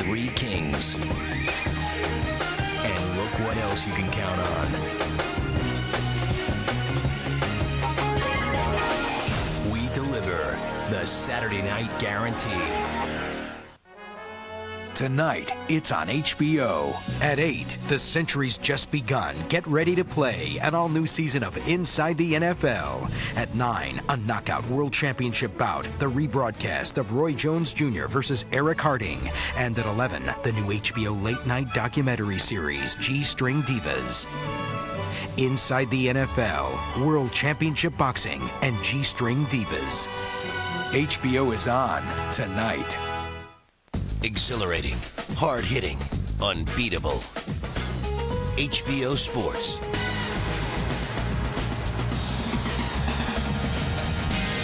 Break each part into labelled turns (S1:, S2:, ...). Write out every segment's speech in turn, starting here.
S1: Three Kings. And look what else you can count on. We deliver the Saturday Night Guarantee.
S2: Tonight, it's on HBO. At 8, the century's just begun. Get ready to play an all-new season of Inside the NFL. At 9, a knockout world championship bout, the rebroadcast of Roy Jones Jr. versus Eric Harding. And at 11, the new HBO late-night documentary series, G-String Divas. Inside the NFL, World Championship Boxing, and G-String Divas. HBO is on tonight.
S3: Exhilarating, hard-hitting, unbeatable. HBO Sports.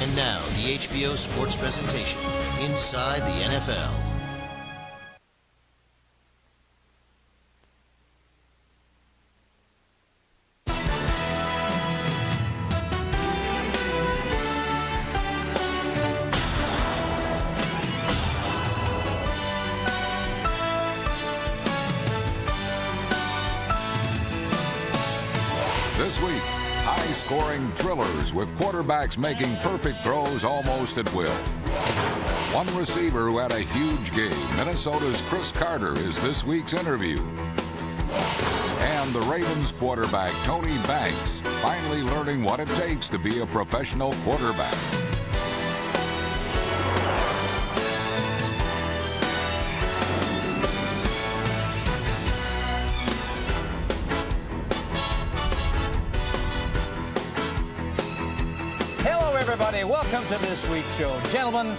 S3: And now, the HBO Sports presentation, Inside the NFL.
S4: This week, high-scoring thrillers with quarterbacks making perfect throws almost at will. One receiver who had a huge game, Minnesota's Chris Carter, is this week's interview. And the Ravens quarterback, Tony Banks, finally learning what it takes to be a professional quarterback.
S5: Everybody, welcome to this week's show. Gentlemen,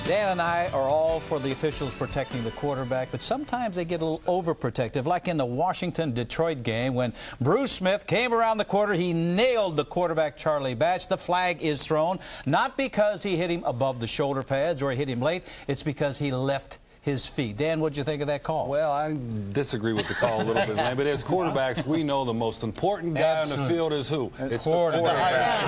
S5: Dan and I are all for the officials protecting the quarterback, but sometimes they get a little overprotective, like in the Washington-Detroit game when Bruce Smith came around the corner, he nailed the quarterback Charlie Batch. The flag is thrown, not because he hit him above the shoulder pads or he hit him late, it's because he left his feet. Dan, what'd you think of that call?
S6: Well, I disagree with the call a little bit, man. But as quarterbacks, we know the most important guy on the field is who? It's the quarterback.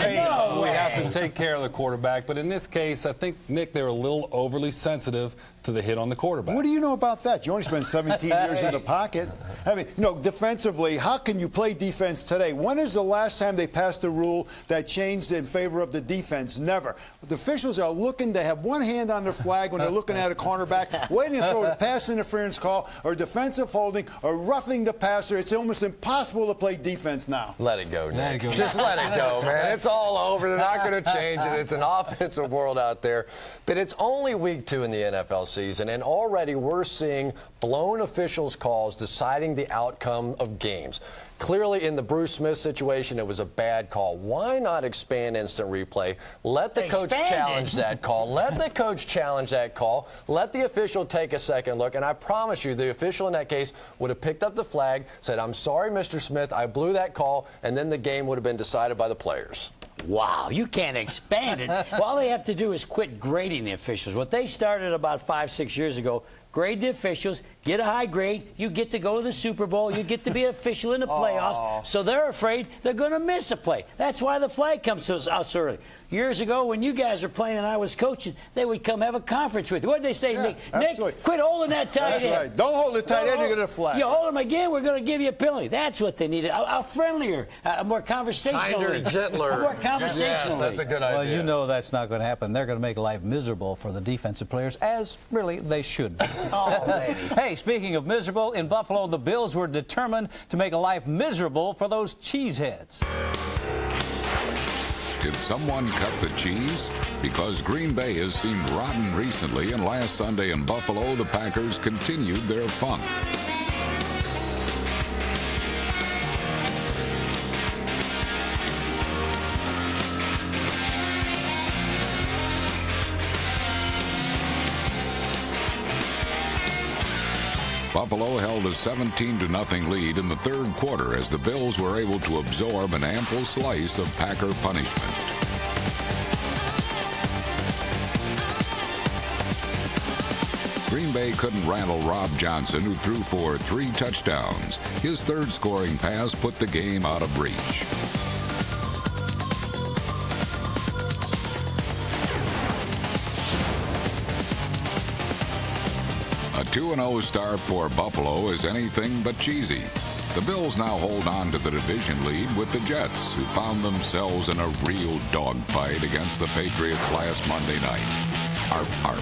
S6: We have to take care of the quarterback. But in this case, I think, Nick, they're a little overly sensitive to the hit on the quarterback.
S7: What do you know about that? You only spent 17 years in the pocket. I mean, defensively, how can you play defense today? When is the last time they passed a rule that changed in favor of the defense? Never. The officials are looking to have one hand on the flag when they're looking at a cornerback, waiting to throw a pass interference call or defensive holding or roughing the passer. It's almost impossible to play defense now.
S8: Let it go, Nick. Just let it go, man. It's all over. They're not going to change it. It's an offensive world out there. But it's only week 2 in the NFL season, and already we're seeing blown officials' calls deciding the outcome of games. Clearly, in the Bruce Smith situation, it was a bad call. Why not expand instant replay? Let the coach challenge that call. Let the coach challenge that call. Let the official take a second look. And I promise you, the official in that case would have picked up the flag, said, "I'm sorry, Mr. Smith, I blew that call," and then the game would have been decided by the players.
S9: Wow, you can't expand it. All they have to do is quit grading the officials. What they started about 5-6 years ago, grade the officials, get a high grade, you get to go to the Super Bowl, you get to be an official in the playoffs. So they're afraid they're going to miss a play. That's why the flag comes out so early. Years ago, when you guys were playing and I was coaching, they would come have a conference with you. What did they say, Nick?
S7: Absolutely.
S9: Nick, quit holding that tight end.
S7: Right. Don't hold the tight end, you're going to flag.
S9: You hold him again, we're going to give you a penalty. That's what they needed. A friendlier, a more conversational.
S8: Kinder, gentler.
S9: A more conversational.
S8: Yes, that's a good idea.
S5: Well, you know that's not going to happen. They're going to make life miserable for the defensive players, as really they should be. Hey, speaking of miserable, in Buffalo, the Bills were determined to make life miserable for those cheeseheads.
S4: Did someone cut the cheese? Because Green Bay has seemed rotten recently, and last Sunday in Buffalo, the Packers continued their funk. Buffalo held a 17-0 lead in the third quarter as the Bills were able to absorb an ample slice of Packer punishment. Green Bay couldn't rattle Rob Johnson, who threw for 3 touchdowns. His third scoring pass put the game out of reach. A 2-0 start for Buffalo is anything but cheesy. The Bills now hold on to the division lead with the Jets, who found themselves in a real dogfight against the Patriots last Monday night. Arf, arf,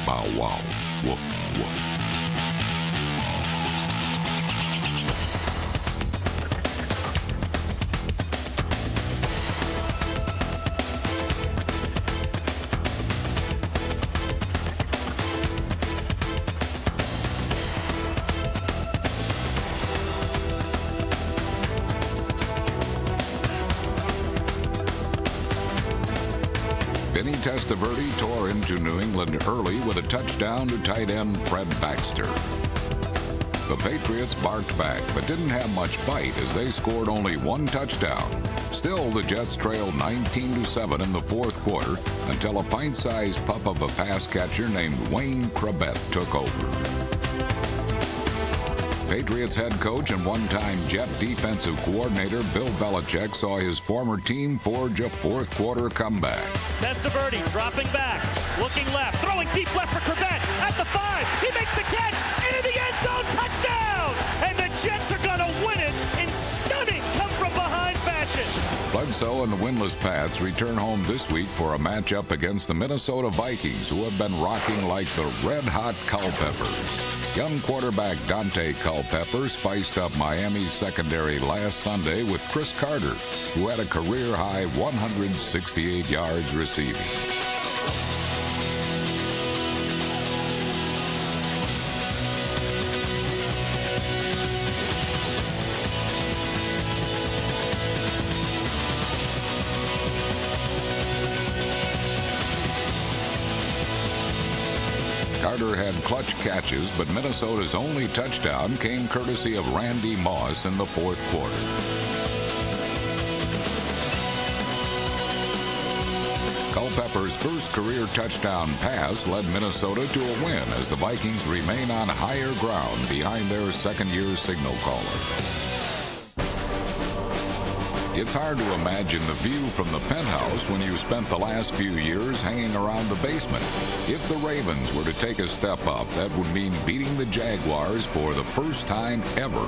S4: bow, wow, woof, woof. Vinny Testaverde tore into New England early with a touchdown to tight end Fred Baxter. The Patriots barked back, but didn't have much bite as they scored only one touchdown. Still, the Jets trailed 19-7 in the fourth quarter until a pint-sized pup of a pass catcher named Wayne Krabet took over. Patriots head coach and one-time Jet defensive coordinator Bill Belichick saw his former team forge a fourth-quarter comeback.
S10: Testaverde dropping back, looking left, throwing deep left for Krabet at the 5. He makes the catch into the end zone, touchdown! And the Jets are going to win it in stunning come-from-behind fashion.
S4: Bledsoe and the winless Pats return home this week for a matchup against the Minnesota Vikings, who have been rocking like the red-hot Culpeppers. Young quarterback Dante Culpepper spiced up Miami's secondary last Sunday with Chris Carter, who had a career-high 168 yards receiving. Carter had clutch catches, but Minnesota's only touchdown came courtesy of Randy Moss in the fourth quarter. Culpepper's first career touchdown pass led Minnesota to a win as the Vikings remain on higher ground behind their second-year signal caller. It's hard to imagine the view from the penthouse when you've spent the last few years hanging around the basement. If the Ravens were to take a step up, that would mean beating the Jaguars for the first time ever.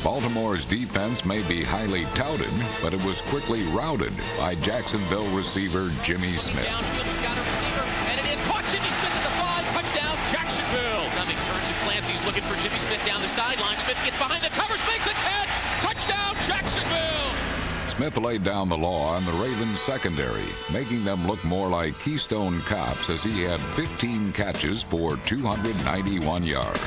S4: Baltimore's defense may be highly touted, but it was quickly routed by Jacksonville receiver Jimmy Smith.
S11: Downfield, he's got a receiver, and it is caught. Jimmy Smith at the 5, touchdown, Jacksonville. Cumming turns and plants, he's looking for Jimmy Smith down the sideline. Smith gets behind the covers, makes the catch, touchdown, Jacksonville.
S4: Smith laid down the law on the Ravens secondary, making them look more like Keystone Cops as he had 15 catches for 291 yards.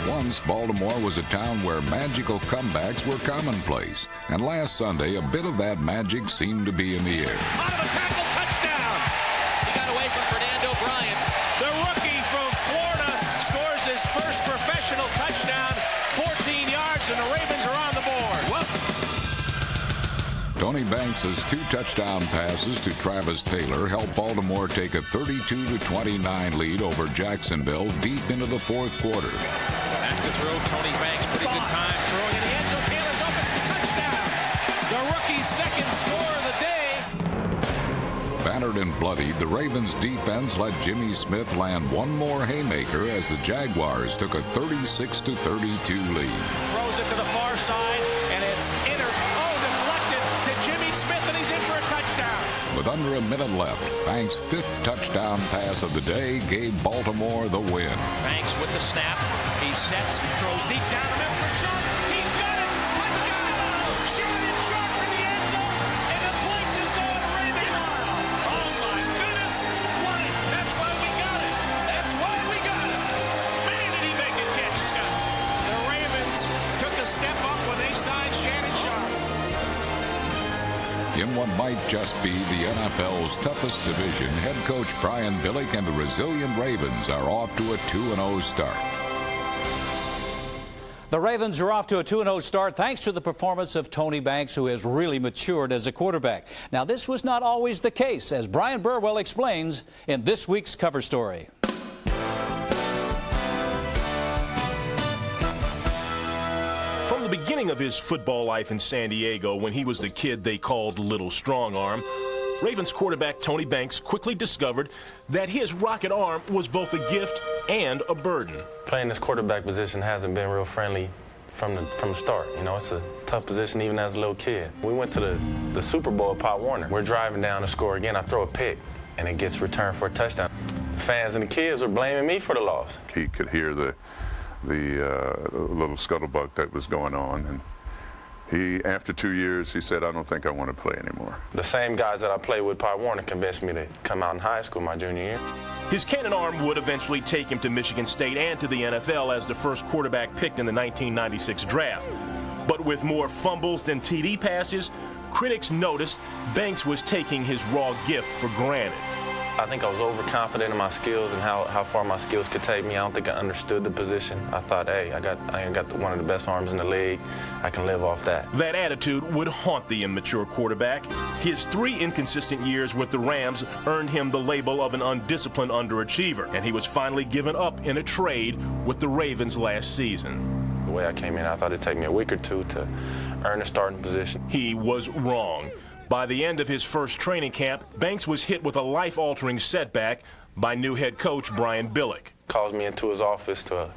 S4: Once, Baltimore was a town where magical comebacks were commonplace, and last Sunday, a bit of that magic seemed to be in the air.
S10: Out of a tackle, touchdown!
S11: He got away from Fernando Bryant.
S10: The rookie from Florida scores his first professional touchdown, 14 yards, and the Ravens are on the board.
S4: Tony Banks' 2 touchdown passes to Travis Taylor helped Baltimore take a 32-29 lead over Jacksonville deep into the fourth quarter.
S10: Back to throw, Tony Banks, pretty good time throwing in the end zone. Taylor's open, touchdown! The rookie's second score of the day.
S4: Battered and bloodied, the Ravens defense let Jimmy Smith land one more haymaker as the Jaguars took a 36-32 lead.
S10: Throws it to the far side, and it's deflected to Jimmy Smith, and he's in for a touchdown.
S4: With under a minute left, Banks' 5th touchdown pass of the day gave Baltimore the win.
S10: Banks with the snap. He sets, throws deep down the middle for Sharp. He's got it. Touchdown! Sheridan Sharp in the end zone, and the place is going Ravens. Oh my goodness! Why? That's why we got it. That's why we got it. Man, did he make a catch, Scott? The Ravens took a step up when they signed Shannon Sharp.
S4: In what might just be the NFL's toughest division, head coach Brian Billick and the resilient Ravens are off to a 2-0 start.
S5: The Ravens are off to a 2-0 start thanks to the performance of Tony Banks, who has really matured as a quarterback. Now, this was not always the case, as Brian Burwell explains in this week's cover story.
S12: From the beginning of his football life in San Diego, when he was the kid they called Little Strong Arm, Ravens quarterback Tony Banks quickly discovered that his rocket arm was both a gift and a burden.
S13: Playing this quarterback position hasn't been real friendly from the start. You know, it's a tough position even as a little kid. We went to the Super Bowl at Pop Warner. We're driving down to score again. I throw a pick, and it gets returned for a touchdown. The fans and the kids were blaming me for the loss.
S14: He could hear the little scuttlebutt that was going on, and after 2 years, he said, I don't think I want to play anymore.
S13: The same guys that I played with Pop Warner convinced me to come out in high school my junior year.
S12: His cannon arm would eventually take him to Michigan State and to the NFL as the first quarterback picked in the 1996 draft. But with more fumbles than TD passes, critics noticed Banks was taking his raw gift for granted.
S13: I think I was overconfident in my skills and how far my skills could take me. I don't think I understood the position. I thought, hey, I got one of the best arms in the league. I can live off that.
S12: That attitude would haunt the immature quarterback. His 3 inconsistent years with the Rams earned him the label of an undisciplined underachiever, and he was finally given up in a trade with the Ravens last season.
S13: The way I came in, I thought it'd take me a week or two to earn a starting position.
S12: He was wrong. By the end of his first training camp, Banks was hit with a life-altering setback by new head coach Brian Billick.
S13: Calls me into his office for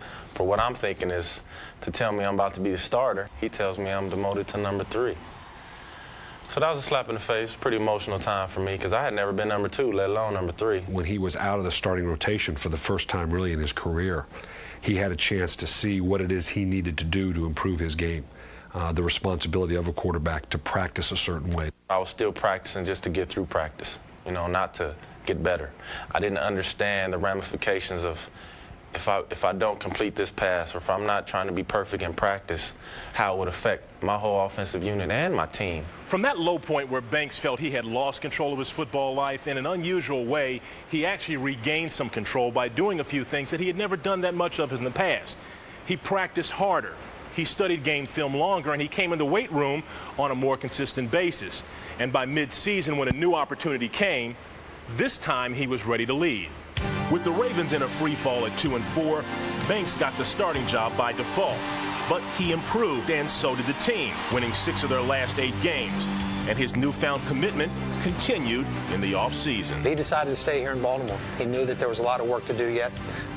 S13: what I'm thinking is to tell me I'm about to be the starter. He tells me I'm demoted to number 3. So that was a slap in the face, pretty emotional time for me because I had never been number 2, let alone number 3.
S15: When he was out of the starting rotation for the first time really in his career, he had a chance to see what it is he needed to do to improve his game. The responsibility of a quarterback to practice a certain way.
S13: I was still practicing just to get through practice, you know, not to get better. I didn't understand the ramifications of if I don't complete this pass or if I'm not trying to be perfect in practice, how it would affect my whole offensive unit and my team.
S12: From that low point where Banks felt he had lost control of his football life, in an unusual way, he actually regained some control by doing a few things that he had never done that much of in the past. He practiced harder. He studied game film longer, and he came in the weight room on a more consistent basis. And by mid-season, when a new opportunity came, this time he was ready to lead. With the Ravens in a free fall at 2-4, Banks got the starting job by default. But he improved, and so did the team, winning 6 of their last 8 games. And his newfound commitment continued in the offseason.
S16: He decided to stay here in Baltimore. He knew that there was a lot of work to do yet,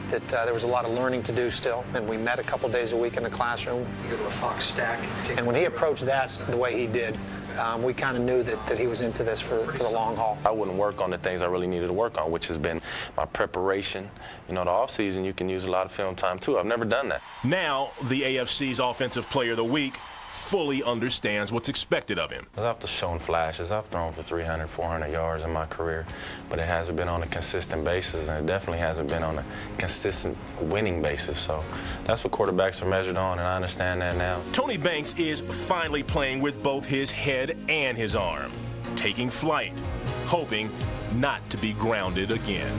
S16: that there was a lot of learning to do still, and we met a couple days a week in the classroom. You go to a Fox stack. And when he approached that the way he did, we kind of knew that he was into this for the long haul.
S13: I wouldn't work on the things I really needed to work on, which has been my preparation. You know, the offseason, you can use a lot of film time, too. I've never done that.
S12: Now, the AFC's Offensive Player of the Week fully understands what's expected of him.
S13: I've shown flashes. I've thrown for 300, 400 yards in my career, but it hasn't been on a consistent basis, and it definitely hasn't been on a consistent winning basis. So that's what quarterbacks are measured on, and I understand that now.
S12: Tony Banks is finally playing with both his head and his arm, taking flight, hoping not to be grounded again.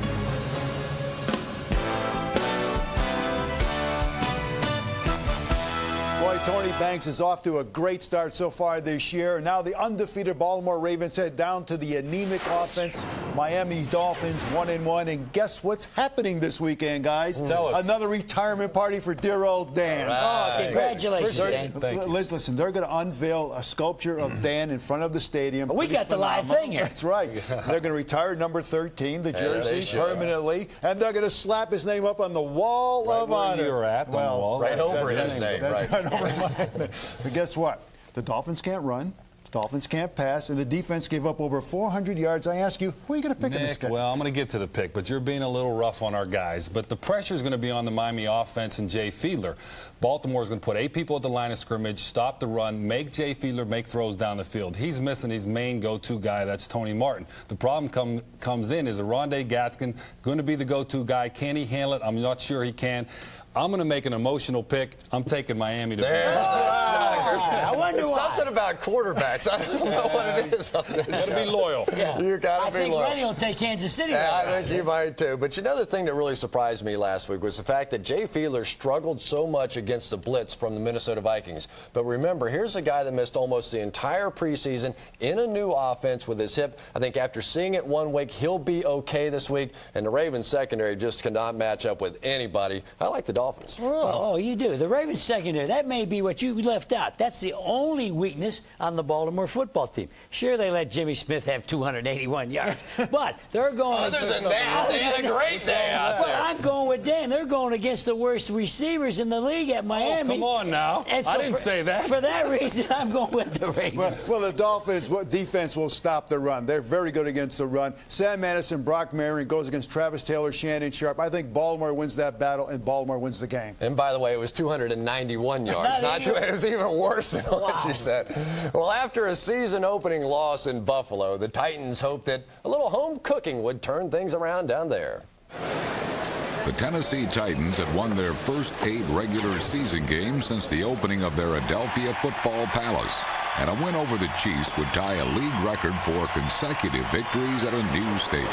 S7: Boy, Tony Banks is off to a great start so far this year. Now the undefeated Baltimore Ravens head down to the anemic offense. Miami Dolphins 1-1. And guess what's happening this weekend, guys?
S6: Tell us.
S7: Another retirement party for dear old Dan.
S9: Right. Oh, congratulations, Dan.
S7: Listen, they're going to unveil a sculpture of Dan in front of the stadium.
S9: We got the live thing here.
S7: That's right. They're going to retire number 13, the jersey, permanently. And they're going to slap his name up on the wall of honor.
S6: Where you're at, on the wall.
S8: Right over his name, right.
S7: But guess what? The Dolphins can't run. Dolphins can't pass, and the defense gave up over 400 yards. I ask you, who are you going to pick in this game?
S6: Well, I'm going to get to the pick, but you're being a little rough on our guys. But the pressure is going to be on the Miami offense and Jay Fiedler. Baltimore is going to put 8 people at the line of scrimmage, stop the run, make Jay Fiedler make throws down the field. He's missing his main go-to guy. That's Tony Martin. The problem comes in is Rondé Gadsden going to be the go-to guy. Can he handle it? I'm not sure he can. I'm going to make an emotional pick. I'm taking Miami to beat.
S9: I wonder why.
S8: Something about quarterbacks. I don't know what it is.
S6: You got to be loyal.
S9: Yeah.
S8: You got to be loyal.
S9: I think Rennie will take Kansas City.
S8: Yeah, I think you might too. But you know the thing that really surprised me last week was the fact that Jay Fiedler struggled so much against the blitz from the Minnesota Vikings. But remember, here's a guy that missed almost the entire preseason in a new offense with his hip. I think after seeing it one week, he'll be okay this week. And the Ravens secondary just cannot match up with anybody. I like the Dolphins.
S9: Oh, you do. The Ravens secondary, that may be what you left out. shot. That's the only weakness on the Baltimore football team. Sure, they let Jimmy Smith have 281 yards, but they're going.
S8: Other than that, they had a great day out there.
S9: Well, I'm going with Dan. They're going against the worst receivers in the league at Miami.
S6: Oh, come on now.
S9: And so
S6: I didn't say that.
S9: For that reason, I'm going with the Ravens.
S7: Well, the Dolphins' defense will stop the run. They're very good against the run. Sam Madison, Brock Marion goes against Travis Taylor, Shannon Sharp. I think Baltimore wins that battle, and Baltimore wins the game.
S8: And by the way, it was 291 yards. It was even worse than what you said. Well, after a season-opening loss in Buffalo, the Titans hoped that a little home cooking would turn things around down there.
S4: The Tennessee Titans had won their first 8 regular season games since the opening of their Adelphia Football Palace. And a win over the Chiefs would tie a league record for consecutive victories at a new stadium.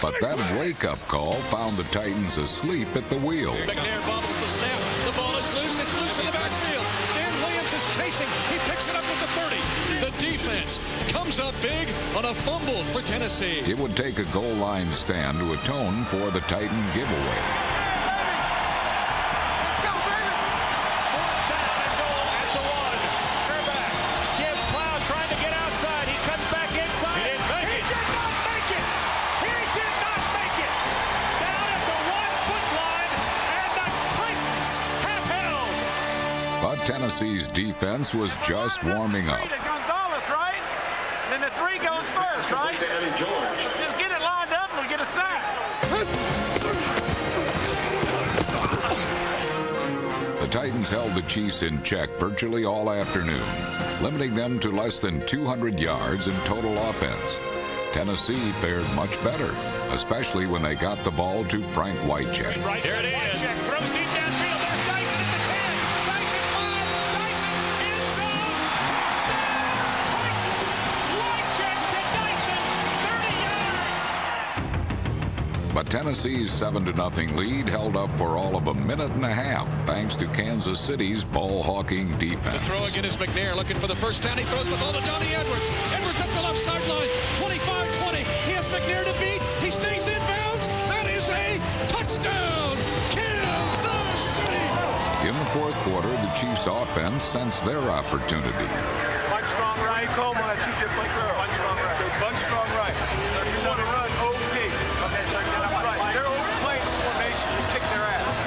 S4: But that wake-up call found the Titans asleep at the wheel.
S10: McNair bobbles the snap. The ball is loose. It's loose in the backfield. Dan Williams is chasing. He picks it up at the 30. The defense comes up big on a fumble for Tennessee.
S4: It would take a goal line stand to atone for the Titan giveaway. Tennessee's defense was just warming up.
S10: Gonzalez, right? Then the 3 goes first, right? Just get it lined up and we get a sack.
S4: The Titans held the Chiefs in check virtually all afternoon, limiting them to less than 200 yards in total offense. Tennessee fared much better, especially when they got the ball to Frank Wycheck.
S10: Here it is. Throws deep downfield. There's Dyson at the 10. Dyson 5. Dyson end zone. Touchdown. Wycheck to Dyson. 30 yards.
S4: But Tennessee's 7-0 lead held up for all of a minute and a half, thanks to Kansas City's ball-hawking defense.
S10: The throw again is McNair looking for the first down. He throws the ball to Donnie Edwards. Edwards up the left sideline. 25-20. He has McNair to beat. He stays in bounds. That is a touchdown. Kansas City.
S4: In the fourth quarter, the Chiefs' offense sensed their opportunity.
S10: Bunch strong right. Cole on a TJ play girl. Bunch strong right. Bunch strong right. You want to run OP. They're overplaying the formation. You kick their ass.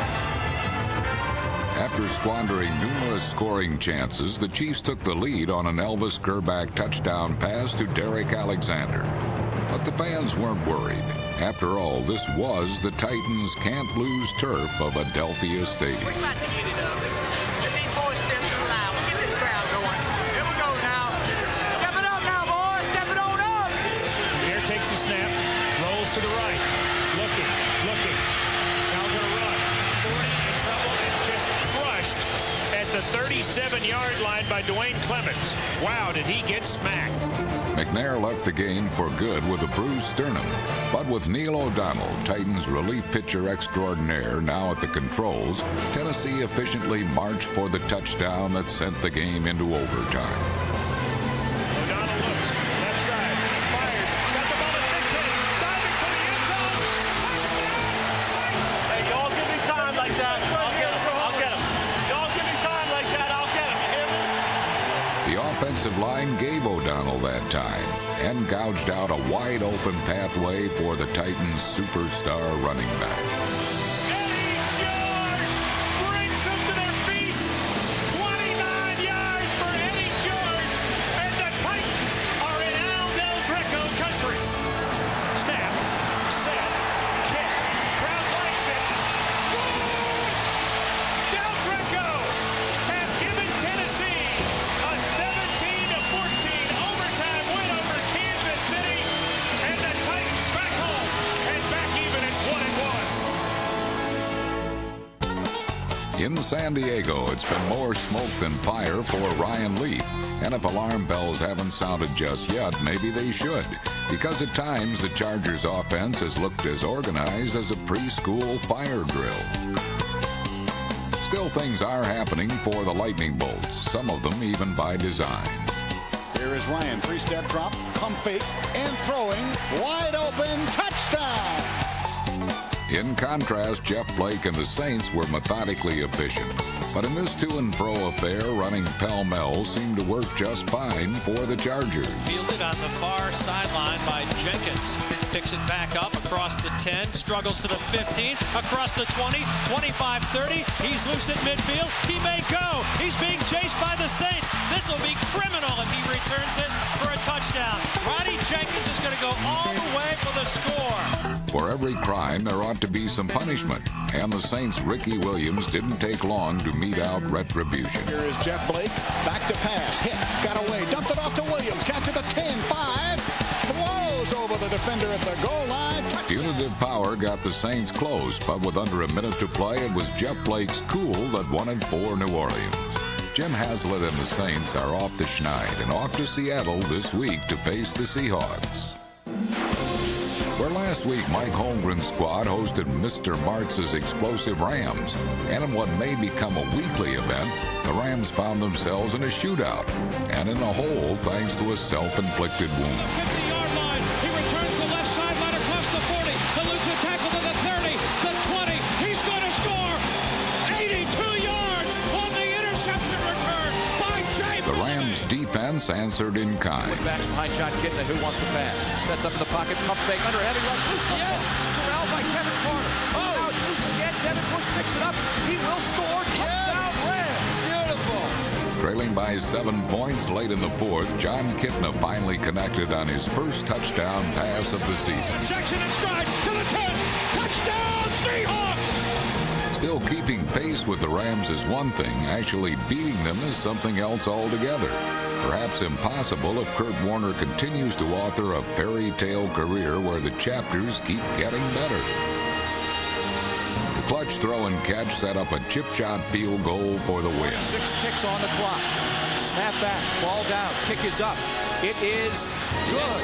S4: After squandering numerous scoring chances, the Chiefs took the lead on an Elvis Gerback touchdown pass to Derek Alexander. But the fans weren't worried. After all, this was the Titans' can't-lose turf of Adelphia Stadium.
S10: We're about to get it up. Let me force them to allow. Get this crowd going. Here we go now. Step it up now, boys. Step it on up. Here takes the snap. Rolls to the right. Looking. Now going to run. 40 in trouble and just crushed at the 37-yard line by Dwayne Clemens. Wow, did he get smacked.
S4: McNair left the game for good with a bruised sternum. But with Neil O'Donnell, Titans relief pitcher extraordinaire, now at the controls, Tennessee efficiently marched for the touchdown that sent the game into overtime.
S10: O'Donnell looks. Left side. Fires. Got the ball at 15. Diving for the end zone. Touchdown. Hey, y'all give me time like that. I'll get him. Y'all give me time like that. I'll get him. You hear me?
S4: The offensive line gave O'Donnell that time and gouged out a wide-open pathway for the Titans' superstar running back.
S10: Eddie George brings them to their feet. 29 yards for Eddie George. And the Titans are in Al Del Greco country. Snap. Set. Kick. Crowd likes it. Del Greco has given Tennessee a 17-14 overtime win over Kansas City. And the Titans back home and back even at 1-1.
S4: San Diego, it's been more smoke than fire for Ryan Leaf. And if alarm bells haven't sounded just yet, maybe they should. Because at times, the Chargers' offense has looked as organized as a preschool fire drill. Still, things are happening for the Lightning Bolts, some of them even by design.
S17: Here is Ryan, three-step drop, pump fake, and throwing, wide open, touchdown!
S4: In contrast, Jeff Blake and the Saints were methodically efficient. But in this to-and-fro affair, running pell-mell seemed to work just fine for the Chargers.
S10: Fielded on the far sideline by Jenkins. Picks it back up across the 10, struggles to the 15, across the 20, 25, 30. He's loose at midfield. He may go. He's being chased by the Saints. This will be criminal if he returns this for a touchdown. Rodney Jenkins is going to go all the way for the score.
S4: For every crime, there ought to be some punishment. And the Saints' Ricky Williams didn't take long to mete out retribution.
S17: Here is Jeff Blake, back to pass, hit, got away, dumped it off to Williams, catch at the 10, 5, blows over the defender at the goal line.
S4: Punitive power got the Saints close, but with under a minute to play, it was Jeff Blake's cool that won it for New Orleans. Jim Haslett and the Saints are off the schneid and off to Seattle this week to face the Seahawks. Where last week Mike Holmgren's squad hosted Mr. Martz's explosive Rams, and in what may become a weekly event, the Rams found themselves in a shootout, and in a hole thanks to a self-inflicted wound.
S10: 50-yard line. He returns the left sideline across the 40. Eludes a tackle to the 30, the 20. He's going to score. 82 yards on the interception return by Jay.
S4: The Rams defense answered in kind.
S18: Backs behind John Kitna, who wants to pass. Sets up in the pocket, pump fake, under heavy rush. Loose the ball. Corralled by Kevin Carter. Oh! Now it's loose again. Devin Bush picks it up. He will score. Touchdown Rams. Beautiful.
S4: Trailing by 7 points late in the fourth, John Kitna finally connected on his first touchdown pass of the season.
S10: Jackson in stride to the 10. Touchdown Seahawks.
S4: Still keeping pace with the Rams is one thing, actually beating them is something else altogether. Perhaps impossible if Kurt Warner continues to author a fairy tale career where the chapters keep getting better. The clutch throw and catch set up a chip shot field goal for the win.
S18: 6 ticks on the clock. Snap back, ball down, kick is up. It is good.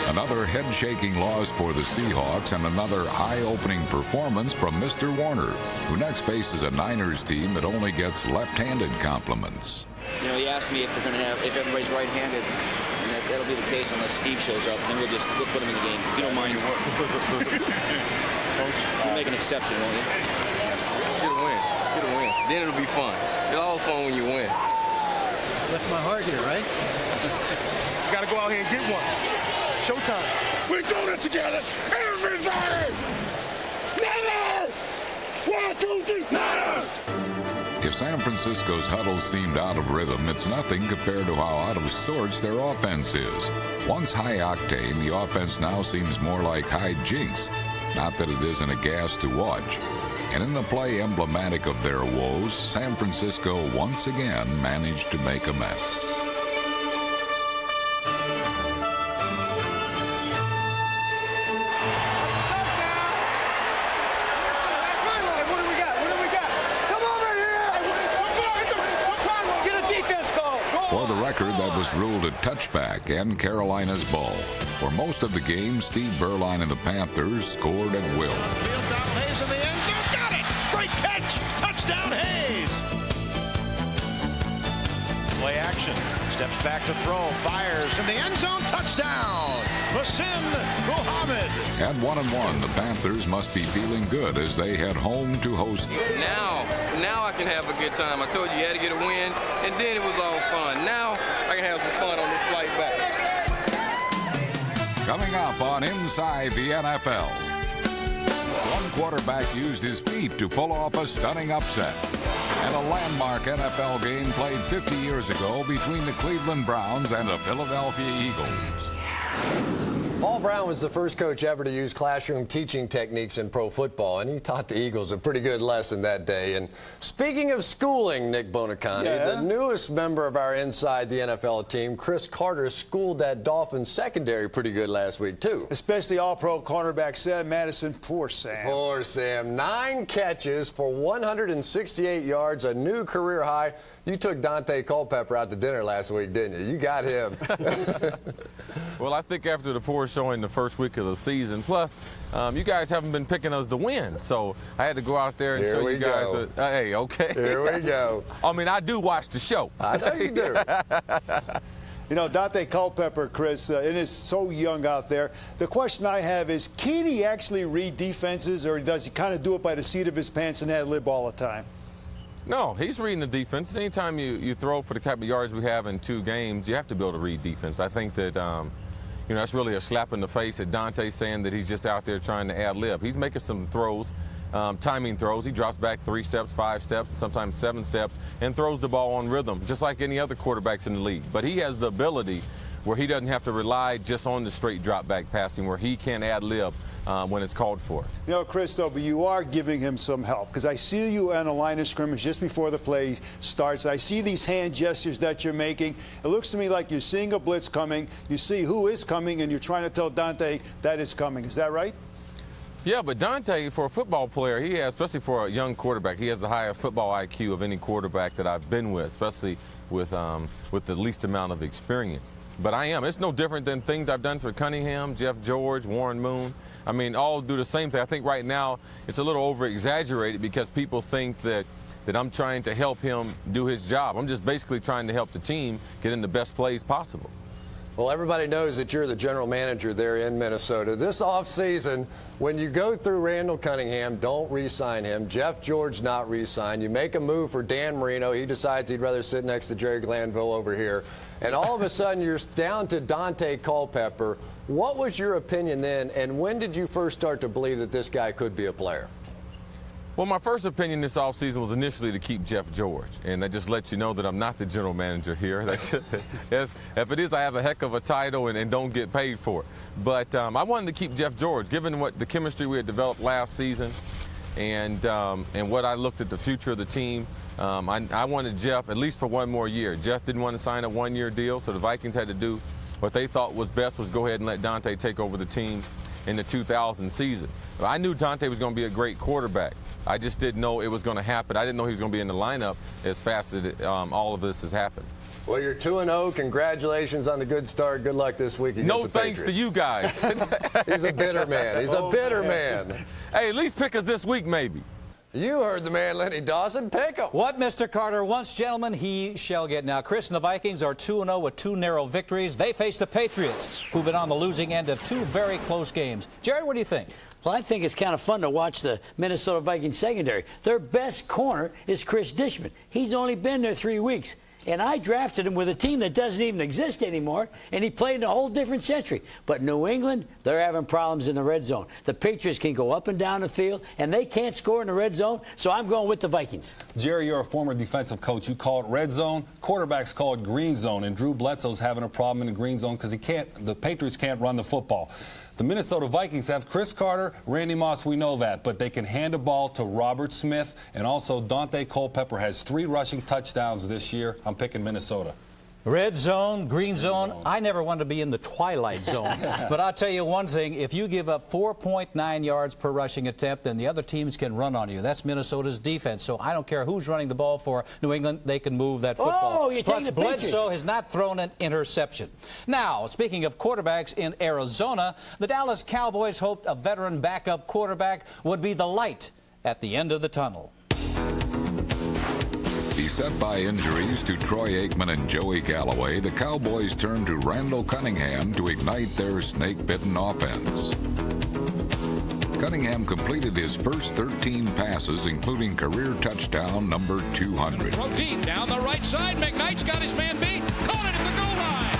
S4: Another head-shaking loss for the Seahawks and another eye-opening performance from Mr. Warner, who next faces a Niners team that only gets left-handed compliments.
S19: You know, he asked me if everybody's right-handed, and that'll be the case unless Steve shows up. Then we'll put him in the game. If you don't mind, you'll make an exception, won't you?
S20: Get a win. Get a win. Then it'll be fun. It's all fun when you win.
S18: Left my heart here, right?
S20: You got to go out here and get one. Showtime.
S10: We're doing it together. Everybody. Niners. 1, 2, 3. Niners.
S4: If San Francisco's huddle seemed out of rhythm, it's nothing compared to how out of sorts their offense is. Once high-octane, the offense now seems more like high jinks. Not that it isn't a gas to watch. And in the play emblematic of their woes, San Francisco once again managed to make a mess. For the record, that was ruled a touchback and Carolina's ball. For most of the game, Steve Berline and the Panthers scored at will.
S17: Field down, Hayes in the end zone, got it! Great catch! Touchdown, Hayes! Play action, steps back to throw, fires in the end zone, touchdown! Hassan Muhammad.
S4: At 1-1, the Panthers must be feeling good as they head home to host.
S20: Now I can have a good time. I told you had to get a win, and then it was all fun. Now I can have some fun on this flight back.
S4: Coming up on Inside the NFL. One quarterback used his feet to pull off a stunning upset. And a landmark NFL game played 50 years ago between the Cleveland Browns and the Philadelphia Eagles.
S8: Paul Brown was the first coach ever to use classroom teaching techniques in pro football, and he taught the Eagles a pretty good lesson that day. And speaking of schooling, Nick Bonacani, the newest member of our Inside the NFL team, Chris Carter, schooled that Dolphins secondary pretty good last week, too.
S7: Especially all-pro cornerback Sam Madison. Poor Sam.
S8: Poor Sam. 9 catches for 168 yards, a new career high. You took Dante Culpepper out to dinner last week, didn't you? You got him.
S21: Well, I think after the poor showing the first week of the season, plus you guys haven't been picking us to win, so I had to go out there and show you guys. Hey, okay.
S8: Here we go.
S21: I mean, I do watch the show.
S8: I know you do.
S7: You know, Dante Culpepper, Chris, and is so young out there. The question I have is, can he actually read defenses, or does he kind of do it by the seat of his pants and ad-lib all the time?
S21: No, he's reading the defense. Anytime you throw for the type of yards we have in 2 games, you have to be able to read defense. I think that, you know, that's really a slap in the face at Dante saying that he's just out there trying to ad-lib. He's making some throws, timing throws. He drops back 3 steps, 5 steps, sometimes 7 steps, and throws the ball on rhythm, just like any other quarterbacks in the league. But he has the ability where he doesn't have to rely just on the straight drop back passing, where he can ad-lib when it's called for.
S7: You know, Chris, though, but you are giving him some help, because I see you on a line of scrimmage just before the play starts. I see these hand gestures that you're making. It looks to me like you're seeing a blitz coming. You see who is coming, and you're trying to tell Dante that it's coming. Is that right?
S21: Yeah, but Dante, for a football player, he has, especially for a young quarterback, he has the highest football IQ of any quarterback that I've been with, especially with the least amount of experience. But I am. It's no different than things I've done for Cunningham, Jeff George, Warren Moon. I mean, all do the same thing. I think right now it's a little over-exaggerated because people think that I'm trying to help him do his job. I'm just basically trying to help the team get in the best plays possible.
S8: Well, everybody knows that you're the general manager there in Minnesota. This offseason, when you go through Randall Cunningham, don't re-sign him. Jeff George not re-signed. You make a move for Dan Marino. He decides he'd rather sit next to Jerry Glanville over here. And all of a sudden, you're down to Dante Culpepper. What was your opinion then, and when did you first start to believe that this guy could be a player?
S21: Well, my first opinion this offseason was initially to keep Jeff George, and that just lets you know that I'm not the general manager here. If it is, I have a heck of a title and don't get paid for it. But I wanted to keep Jeff George, given what the chemistry we had developed last season, and what I looked at the future of the team. I wanted Jeff at least for 1 more year. Jeff didn't want to sign a 1-year deal, so the Vikings had to do what they thought was best, was go ahead and let Dante take over the team in the 2000 season. I knew Dante was going to be a great quarterback. I just didn't know it was going to happen. I didn't know he was going to be in the lineup as fast as all of this has happened.
S8: Well, you're 2-0. Congratulations on the good start. Good luck this week against
S21: no
S8: the
S21: thanks
S8: Patriots.
S21: to you guys.
S8: He's a bitter man. He's a bitter man.
S21: Hey, at least pick us this week, maybe.
S8: You heard the man, Lenny Dawson. Pick him.
S5: What Mr. Carter wants, gentlemen, he shall get. Now, Chris and the Vikings are 2-0 with 2 narrow victories. They face the Patriots, who've been on the losing end of 2 very close games. Jerry, what do you think?
S9: Well, I think it's kind of fun to watch the Minnesota Vikings secondary. Their best corner is Chris Dishman. He's only been there 3 weeks. And I drafted him with a team that doesn't even exist anymore, and he played in a whole different century. But New England, they're having problems in the red zone. The Patriots can go up and down the field, and they can't score in the red zone, so I'm going with the Vikings.
S6: Jerry, you're a former defensive coach. You call it red zone. Quarterbacks call it green zone, and Drew Bledsoe's having a problem in the green zone because the Patriots can't run the football. The Minnesota Vikings have Chris Carter, Randy Moss, we know that, but they can hand a ball to Robert Smith, and also Dante Culpepper has 3 rushing touchdowns this year. I'm picking Minnesota.
S5: Red zone, green zone. I never wanted to be in the twilight zone. But I'll tell you one thing. If you give up 4.9 yards per rushing attempt, then the other teams can run on you. That's Minnesota's defense. So I don't care who's running the ball for New England. They can move that football.
S9: Oh, you're
S5: Plus,
S9: taking the Patriots.
S5: Bledsoe has not thrown an interception. Now, speaking of quarterbacks in Arizona, the Dallas Cowboys hoped a veteran backup quarterback would be the light at the end of the tunnel.
S4: Beset by injuries to Troy Aikman and Joey Galloway, the Cowboys turned to Randall Cunningham to ignite their snake-bitten offense. Cunningham completed his first 13 passes, including career touchdown number 200.
S10: Throw deep down the right side. McKnight's got his man beat. Caught it at the goal line.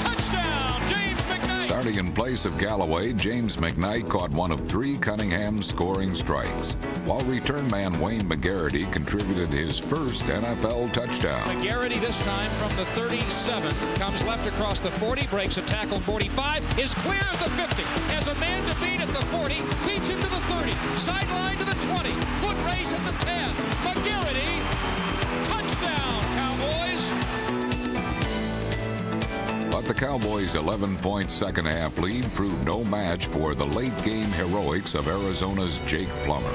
S10: Touchdown, James McKnight.
S4: Starting Starting in place of Galloway, James McKnight caught one of 3 Cunningham scoring strikes, while return man Wayne McGarity contributed his first NFL touchdown.
S1: McGarity this time from the 37, comes left across the 40, breaks a tackle 45, is clear at the 50, has a man to beat at the 40, beats him to the 30, sideline to the 20, foot race at the 10, McGarity, touchdown, Cowboys!
S4: But the Cowboys' 11-point second-half lead proved no match for the late-game heroics of Arizona's Jake Plummer.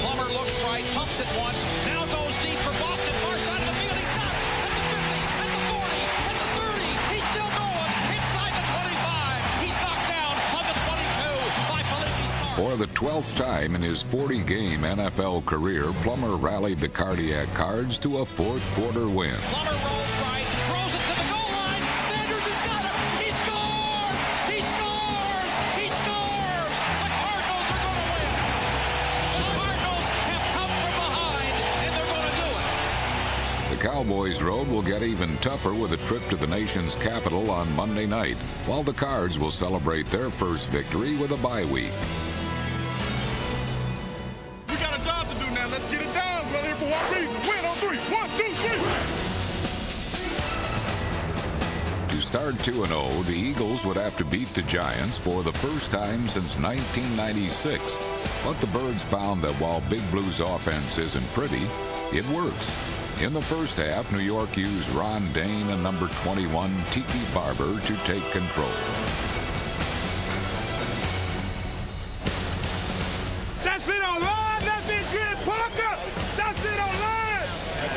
S11: Plummer looks right, pumps it once, now goes deep for Boston, far side of the field, he's got it, at the 50, at the 40, at the 30, he's still going, inside the 25, he's knocked down on the 22 by Felipe Sparks.
S4: For the 12th time in his 40-game NFL career, Plummer rallied the Cardiac Cards to a fourth-quarter win.
S11: Plummer rolls right, throws it to the goal line, Sanders has got it, he scores, he scores, he scores, the Cardinals are going to win. The Cardinals have come from behind, and they're going to do it.
S4: The Cowboys' road will get even tougher with a trip to the nation's capital on Monday night, while the Cards will celebrate their first victory with a bye week.
S10: We got a job to do now. Let's get it done. We're here for one reason. Win on 3. 1, 2, 3.
S4: To start 2-0, the Eagles would have to beat the Giants for the first time since 1996. But the Birds found that while Big Blue's offense isn't pretty, it works. In the first half, New York used Ron Dane and number 21, Tiki Barber, to take control.
S10: That's it on line. That's it. Get it, Parker. That's it on line.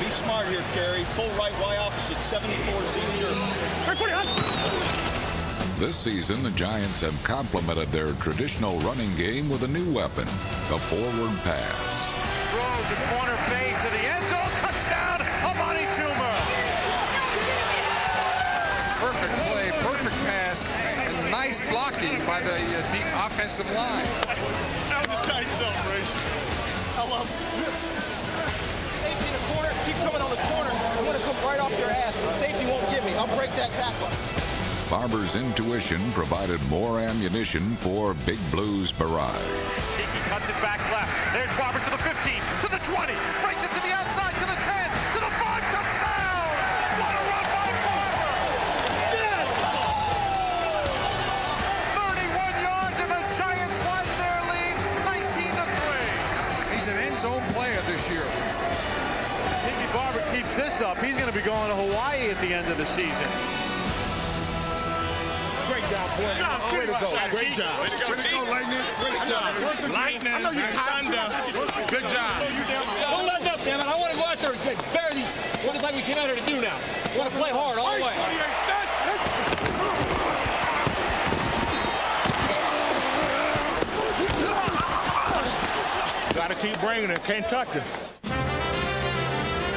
S22: Be smart here, Kerry. Full right, Y opposite, 74 seam jerk.
S4: This season, the Giants have complemented their traditional running game with a new weapon, the forward pass.
S10: Throws a corner fade to the end zone. Touchdown, Amani Toomer.
S23: Perfect play, perfect pass, and nice blocking by the deep offensive line.
S10: That was a tight celebration. I love it.
S22: Safety in the corner, keep coming on the corner. I want to come right off your ass. The safety won't get me. I'll break that tackle.
S4: Barber's intuition provided more ammunition for Big Blue's barrage.
S10: Tiki cuts it back left. There's Barber to the 15, to the 20, breaks it to the outside, to the 10, to the 5, touchdown! What a run by Barber! Yes! 31 yards and the Giants won their lead, 19-3.
S23: He's an end zone player this year.
S10: Tiki Barber keeps this up. He's going to be going to Hawaii at the end of the season.
S22: Great job, boy.
S10: Good job,
S22: Way to go.
S10: Great job.
S22: Way to go, Lightning.
S10: Lightning.
S22: I know you're tired.
S10: Good job.
S1: Don't let up, damn it. I want to go out there and bury these, what it's like we came out here to do now. We want to play hard all the way.
S22: Got to keep bringing it. Can't touch it.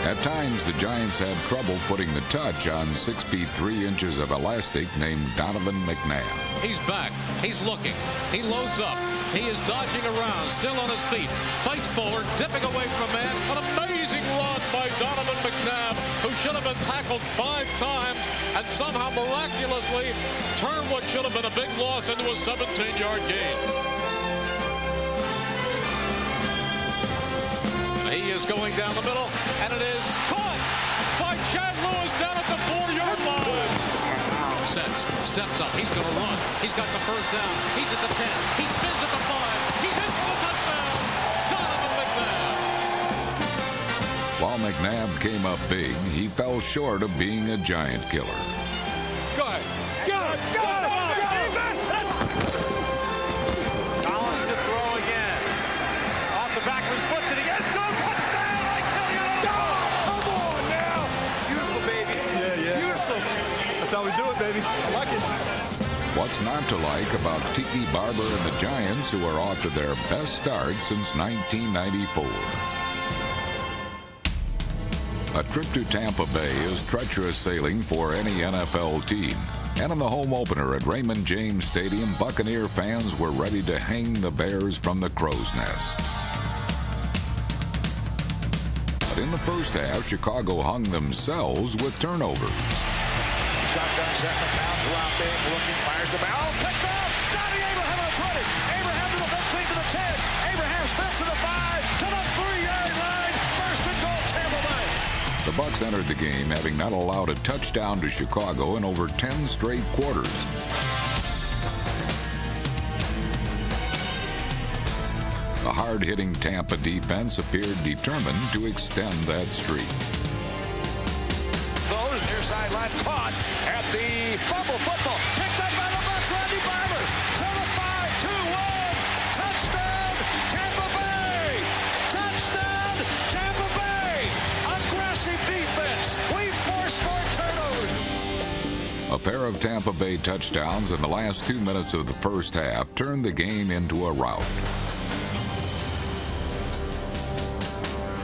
S4: At times, the Giants had trouble putting the touch on 6 feet 3 inches of elastic named Donovan McNabb.
S11: He's back. He's looking. He loads up. He is dodging around, still on his feet. Fights forward, dipping away from a man. An amazing run by Donovan McNabb, who should have been tackled 5 times and somehow miraculously turned what should have been a big loss into a 17-yard gain. He is going down the middle, and it is caught by Chad Lewis down at the 4-yard line. Sets, steps up, he's going to run. He's got the first down. He's at the 10. He spins at the 5. He's in for the touchdown. Donovan McNabb.
S4: While McNabb came up big, he fell short of being a Giant killer.
S10: Go ahead. Go ahead. Collins to throw again. Off the back of his foot to the end zone. Touchdown! I kill you.
S22: Come on now. Beautiful, baby. Yeah. Beautiful. That's how we do it, baby. I like it.
S4: What's not to like about Tiki Barber and the Giants, who are off to their best start since 1994? A trip to Tampa Bay is treacherous sailing for any NFL team. And in the home opener at Raymond James Stadium, Buccaneer fans were ready to hang the Bears from the crow's nest. But in the first half, Chicago hung themselves with turnovers.
S18: Shotgun set the pound, dropping, looking, fires the ball, picked off. Johnny Abraham on 20. Abraham to the 15 to the 10. Abraham spins to the 5 to the 3-yard line. First and goal, Tampa Bay.
S4: The Bucs entered the game having not allowed a touchdown to Chicago in over 10 straight quarters. The hard-hitting Tampa defense appeared determined to extend that streak.
S18: Throws near sideline, caught at the fumble football. Picked up by the Bucs, Randy Barber. To the 5-2-1. Touchdown, Tampa Bay. Touchdown, Tampa Bay. Aggressive defense. We forced more turnovers.
S4: A pair of Tampa Bay touchdowns in the last 2 minutes of the first half turned the game into a rout.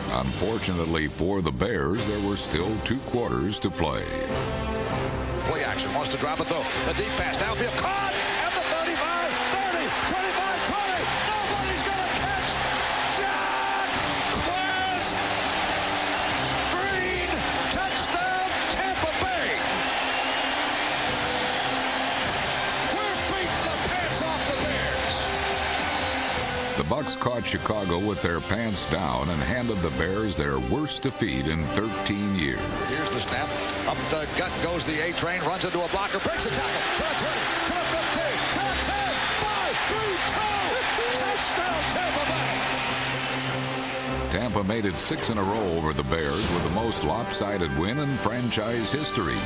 S4: Unfortunately for the Bears, there were still 2 quarters to play.
S18: Play action, wants to drop it though. The deep pass, downfield, caught at the 35, 30, 25, 20. Nobody's going to catch. John Quez Green, touchdown, Tampa Bay. We're beating the pants off the Bears.
S4: The Bucs caught Chicago with their pants down and handed the Bears their worst defeat in 13 years.
S18: Here's the snap. Up the gut goes the A train, runs into a blocker, breaks a tackle. To the 20, to the 15, to the 10, 5, 3, 2. Touchdown, Tampa Bay.
S4: Tampa made it 6 in a row over the Bears with the most lopsided win in franchise history.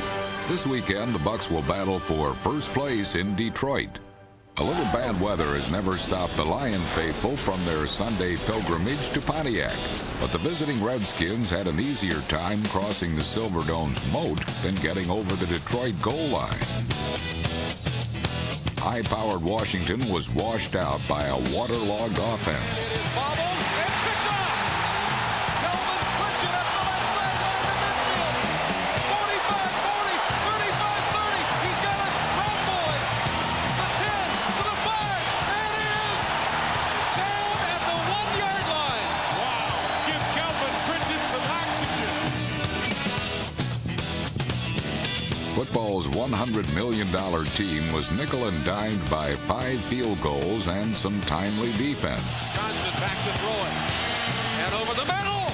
S4: This weekend, the Bucs will battle for first place in Detroit. A little bad weather has never stopped the Lion faithful from their Sunday pilgrimage to Pontiac, but the visiting Redskins had an easier time crossing the Silverdome's moat than getting over the Detroit goal line. High-powered Washington was washed out by a waterlogged offense. Football's $100 million team was nickel and dimed by 5 field goals and some timely defense.
S18: Johnson back to throw it. And over the middle.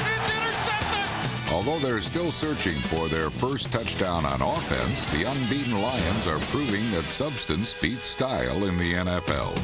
S18: It's intercepted.
S4: Although they're still searching for their first touchdown on offense, the unbeaten Lions are proving that substance beats style in the NFL.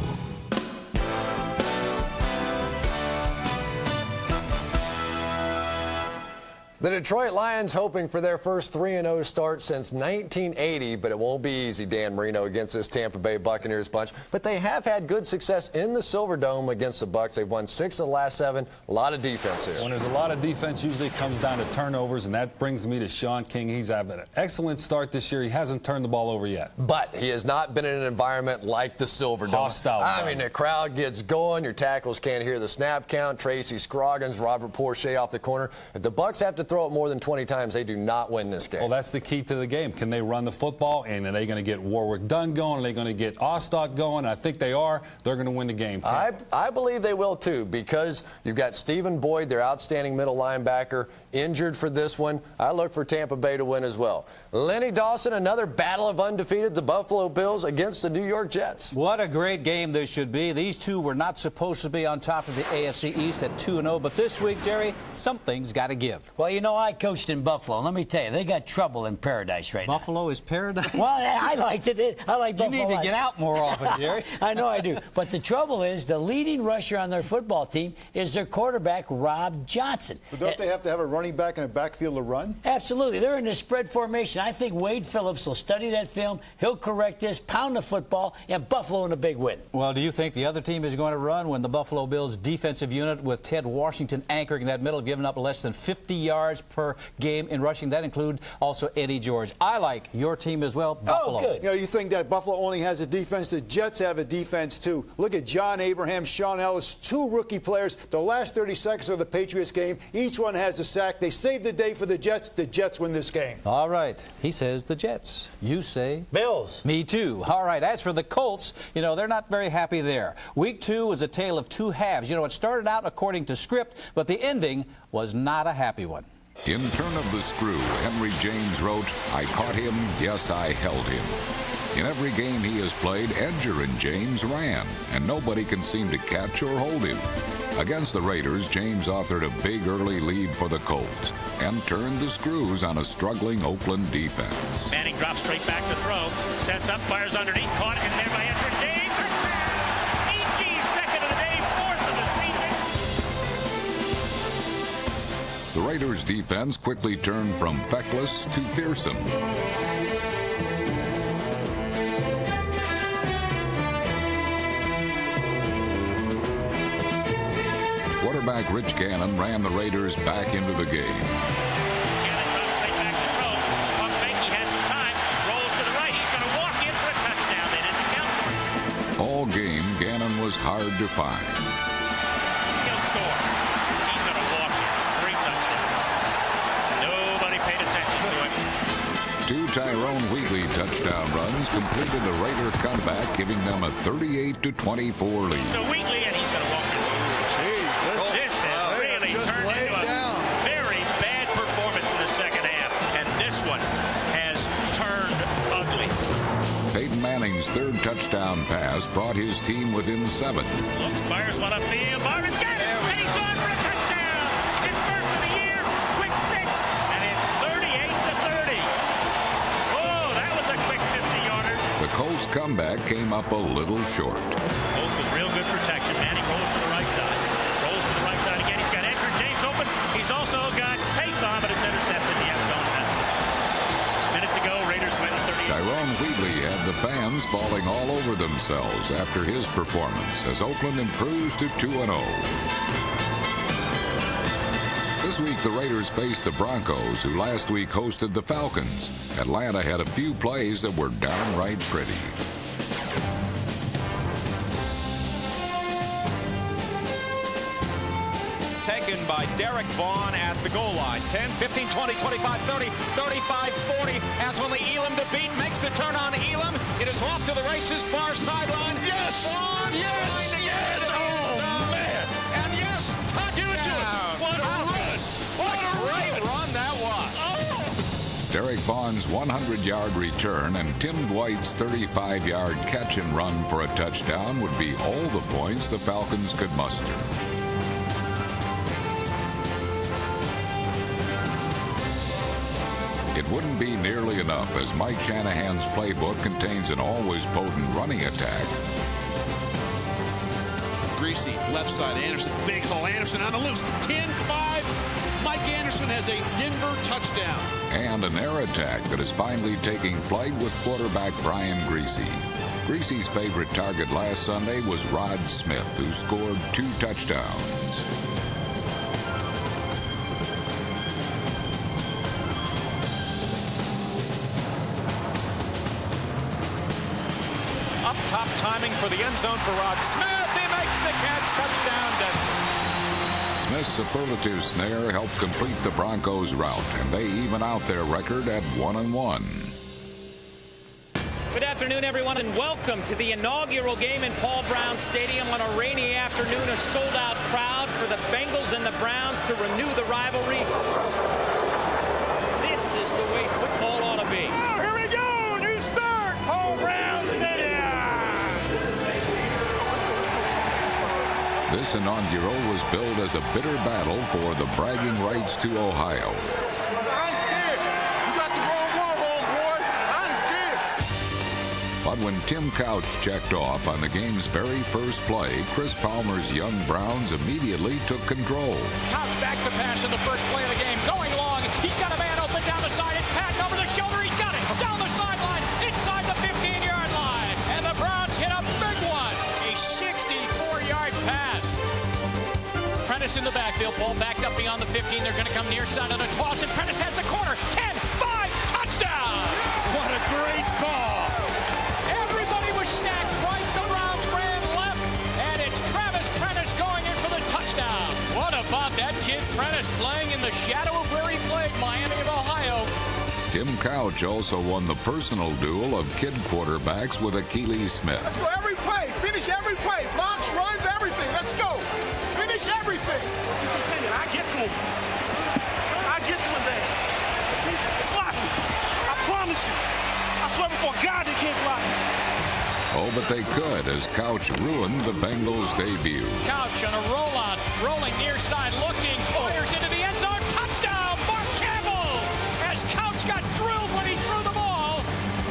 S8: The Detroit Lions hoping for their first 3-0 start since 1980, but it won't be easy, Dan Marino, against this Tampa Bay Buccaneers bunch. But they have had good success in the Silverdome against the Bucs. They've won 6 of the last 7. A lot of defense here.
S6: When there's a lot of defense, usually it comes down to turnovers, and that brings me to Sean King. He's having an excellent start this year. He hasn't turned the ball over yet.
S8: But he has not been in an environment like the Silverdome.
S6: Hostile.
S8: I mean, the crowd gets going. Your tackles can't hear the snap count. Tracy Scroggins, Robert Porcher off the corner. If the Bucs have to throw it more than 20 times, they do not win this game.
S6: Well, that's the key to the game. Can they run the football? And are they going to get Warwick Dunn going? Are they going to get Ostock going? I think they are. They're going to win the game.
S8: I believe they will, too, because you've got Stephen Boyd, their outstanding middle linebacker, injured for this one. I look for Tampa Bay to win as well. Lenny Dawson, another battle of undefeated, the Buffalo Bills against the New York Jets.
S5: What a great game this should be. These two were not supposed to be on top of the AFC East at 2-0, but this week, Jerry, something's got to give.
S9: Well, you know, I coached in Buffalo. Let me tell you, they got trouble in paradise right now.
S5: Buffalo is paradise?
S9: Well, I liked it. I like Buffalo.
S5: You need to get out more often, Jerry.
S9: I know I do. But the trouble is, the leading rusher on their football team is their quarterback, Rob Johnson.
S7: But don't they have to have a running back in a backfield to run?
S9: Absolutely. They're in a spread formation. I think Wade Phillips will study that film. He'll correct this, pound the football, and Buffalo in a big win.
S5: Well, do you think the other team is going to run when the Buffalo Bills defensive unit with Ted Washington anchoring that middle, giving up less than 50 yards per game in rushing? That includes also Eddie George. I like your team as well, Buffalo.
S9: Oh, good.
S7: You know, you think that Buffalo only has a defense. The Jets have a defense, too. Look at John Abraham, Sean Ellis, 2 rookie players. The last 30 seconds of the Patriots game, each one has a sack. They saved the day for the Jets. The Jets win this game.
S5: All right. He says the Jets. You say?
S9: Bills.
S5: Me too. All right. As for the Colts, you know, they're not very happy there. Week 2 was a tale of 2 halves. You know, it started out according to script, but the ending was not a happy one.
S4: In Turn of the Screw, Henry James wrote, "I caught him, yes, I held him." In every game he has played, Edger and James ran, and nobody can seem to catch or hold him. Against the Raiders, James authored a big early lead for the Colts and turned the screws on a struggling Oakland defense.
S10: Manning drops straight back to throw, sets up, fires underneath, caught, and there by Edger James. E.G. second of the day, fourth of the season.
S4: The Raiders' defense quickly turned from feckless to fearsome. Quarterback Rich Gannon ran the Raiders back into the game.
S10: Gannon comes straight back to throw. Pump fake, he has some time. Rolls to the right. He's going to walk in for a touchdown. They didn't count for it.
S4: All game, Gannon was hard to find.
S10: He'll score. He's going to walk in. 3 touchdowns. Nobody paid attention to him.
S4: 2 Tyrone Wheatley touchdown runs completed a Raider comeback, giving them a 38-24 lead.
S10: To Wheatley, and he's going to walk in. This has really turned into a very bad performance in the second half, and this one has turned ugly.
S4: Peyton Manning's 3rd touchdown pass brought his team within 7.
S10: Looks, fires one upfield. Marvin's got it, and he's gone for a touchdown. His first of the year, quick 6, and it's 38-30. Oh, that was a quick 50-yarder.
S4: The Colts' comeback came up a little short.
S10: Colts with real good protection. Manning rolls to the right side. Rolls to the right side again. He's got Edger James open. He's also got Paython, but it's intercepted in the end zone. That's it. Minute to go. Raiders win 38.
S4: Tyrone Wheatley had the fans falling all over themselves after his performance as Oakland improves to 2-0. This week, the Raiders faced the Broncos, who last week hosted the Falcons. Atlanta had a few plays that were downright pretty.
S18: Taken by Derek Vaughn at the goal line. 10, 15, 20, 25, 30, 35, 40. As will Elam to beat. Makes the turn on Elam. It is off to the races, far sideline. Yes! Vaughn! Yes! Yes! Oh, man! And yes, touchdown! What a run! What a great run that was!
S4: Derek Vaughn's 100-yard return and Tim Dwight's 35-yard catch and run for a touchdown would be all the points the Falcons could muster. It wouldn't be nearly enough, as Mike Shanahan's playbook contains an always potent running attack.
S2: Greasy, left side, Anderson, big hole, Anderson on the loose, 10-5, Mike Anderson has a Denver touchdown.
S4: And an air attack that is finally taking flight with quarterback Brian Greasy. Greasy's favorite target last Sunday was Rod Smith, who scored 2 touchdowns.
S18: Up top timing for the end zone for Rod Smith. He makes the catch. Touchdown, Denver.
S4: Smith's superlative snare helped complete the Broncos' rout, and they even out their record at 1-1.
S3: Good afternoon, everyone, and welcome to the inaugural game in Paul Brown Stadium on a rainy afternoon. A sold-out crowd for the Bengals and the Browns to renew the rivalry. This is the way football ought to be.
S10: Oh, here we go. New start. Paul Brown Stadium.
S4: This inaugural was billed as a bitter battle for the bragging rights to Ohio.
S2: I'm scared. You got the wrong one, homeboy. I'm scared.
S4: But when Tim Couch checked off on the game's very first play, Chris Palmer's young Browns immediately took control.
S10: Couch back to pass in the first play of the game. Going long. He's got a man open down the side. It's Patton over the shoulder. He's got it. Down the sideline. Inside the 15-yard line. And the Browns hit a big one. A 64-yard pass. Prentice in the backfield. Ball backed up beyond the 15. They're going to come near side on a toss. And Prentice has the corner. 10, 5, touchdown.
S2: What a great call.
S10: Everybody was stacked right. The Browns ran left. And it's Travis Prentice going in for the touchdown.
S3: What about that kid Prentice playing in the shadow of where he played, Miami of Ohio?
S4: Tim Couch also won the personal duel of kid quarterbacks with Achilles Smith.
S2: Let's go every play. Finish every play. Blocks, runs, everything. Let's go. Finish everything.
S22: I get to him. I get to
S4: but they could as Couch ruined the Bengals' debut.
S1: Couch on a rollout, rolling near side, looking, fires into the end zone, touchdown, Mark Campbell! As Couch got drilled when he threw the ball,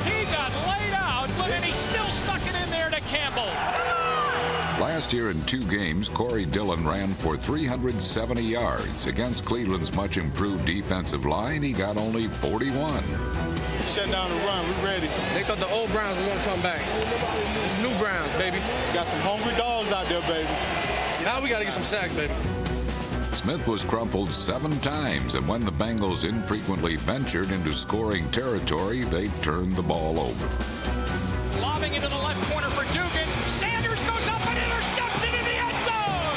S1: he got laid out, and he still stuck it in there to Campbell.
S4: Last year in 2 games, Corey Dillon ran for 370 yards. Against Cleveland's much improved defensive line, he got only 41.
S14: Shut down the run. We're ready.
S20: They thought the old Browns were going to come back. It's new Browns, baby.
S14: Got some hungry dogs out there, baby.
S20: Now we got to get some sacks, baby.
S4: Smith was crumpled 7 times, and when the Bengals infrequently ventured into scoring territory, they turned the ball over.
S1: Lobbing into the left corner for Dugans. Sanders goes up and intercepts it in the end zone.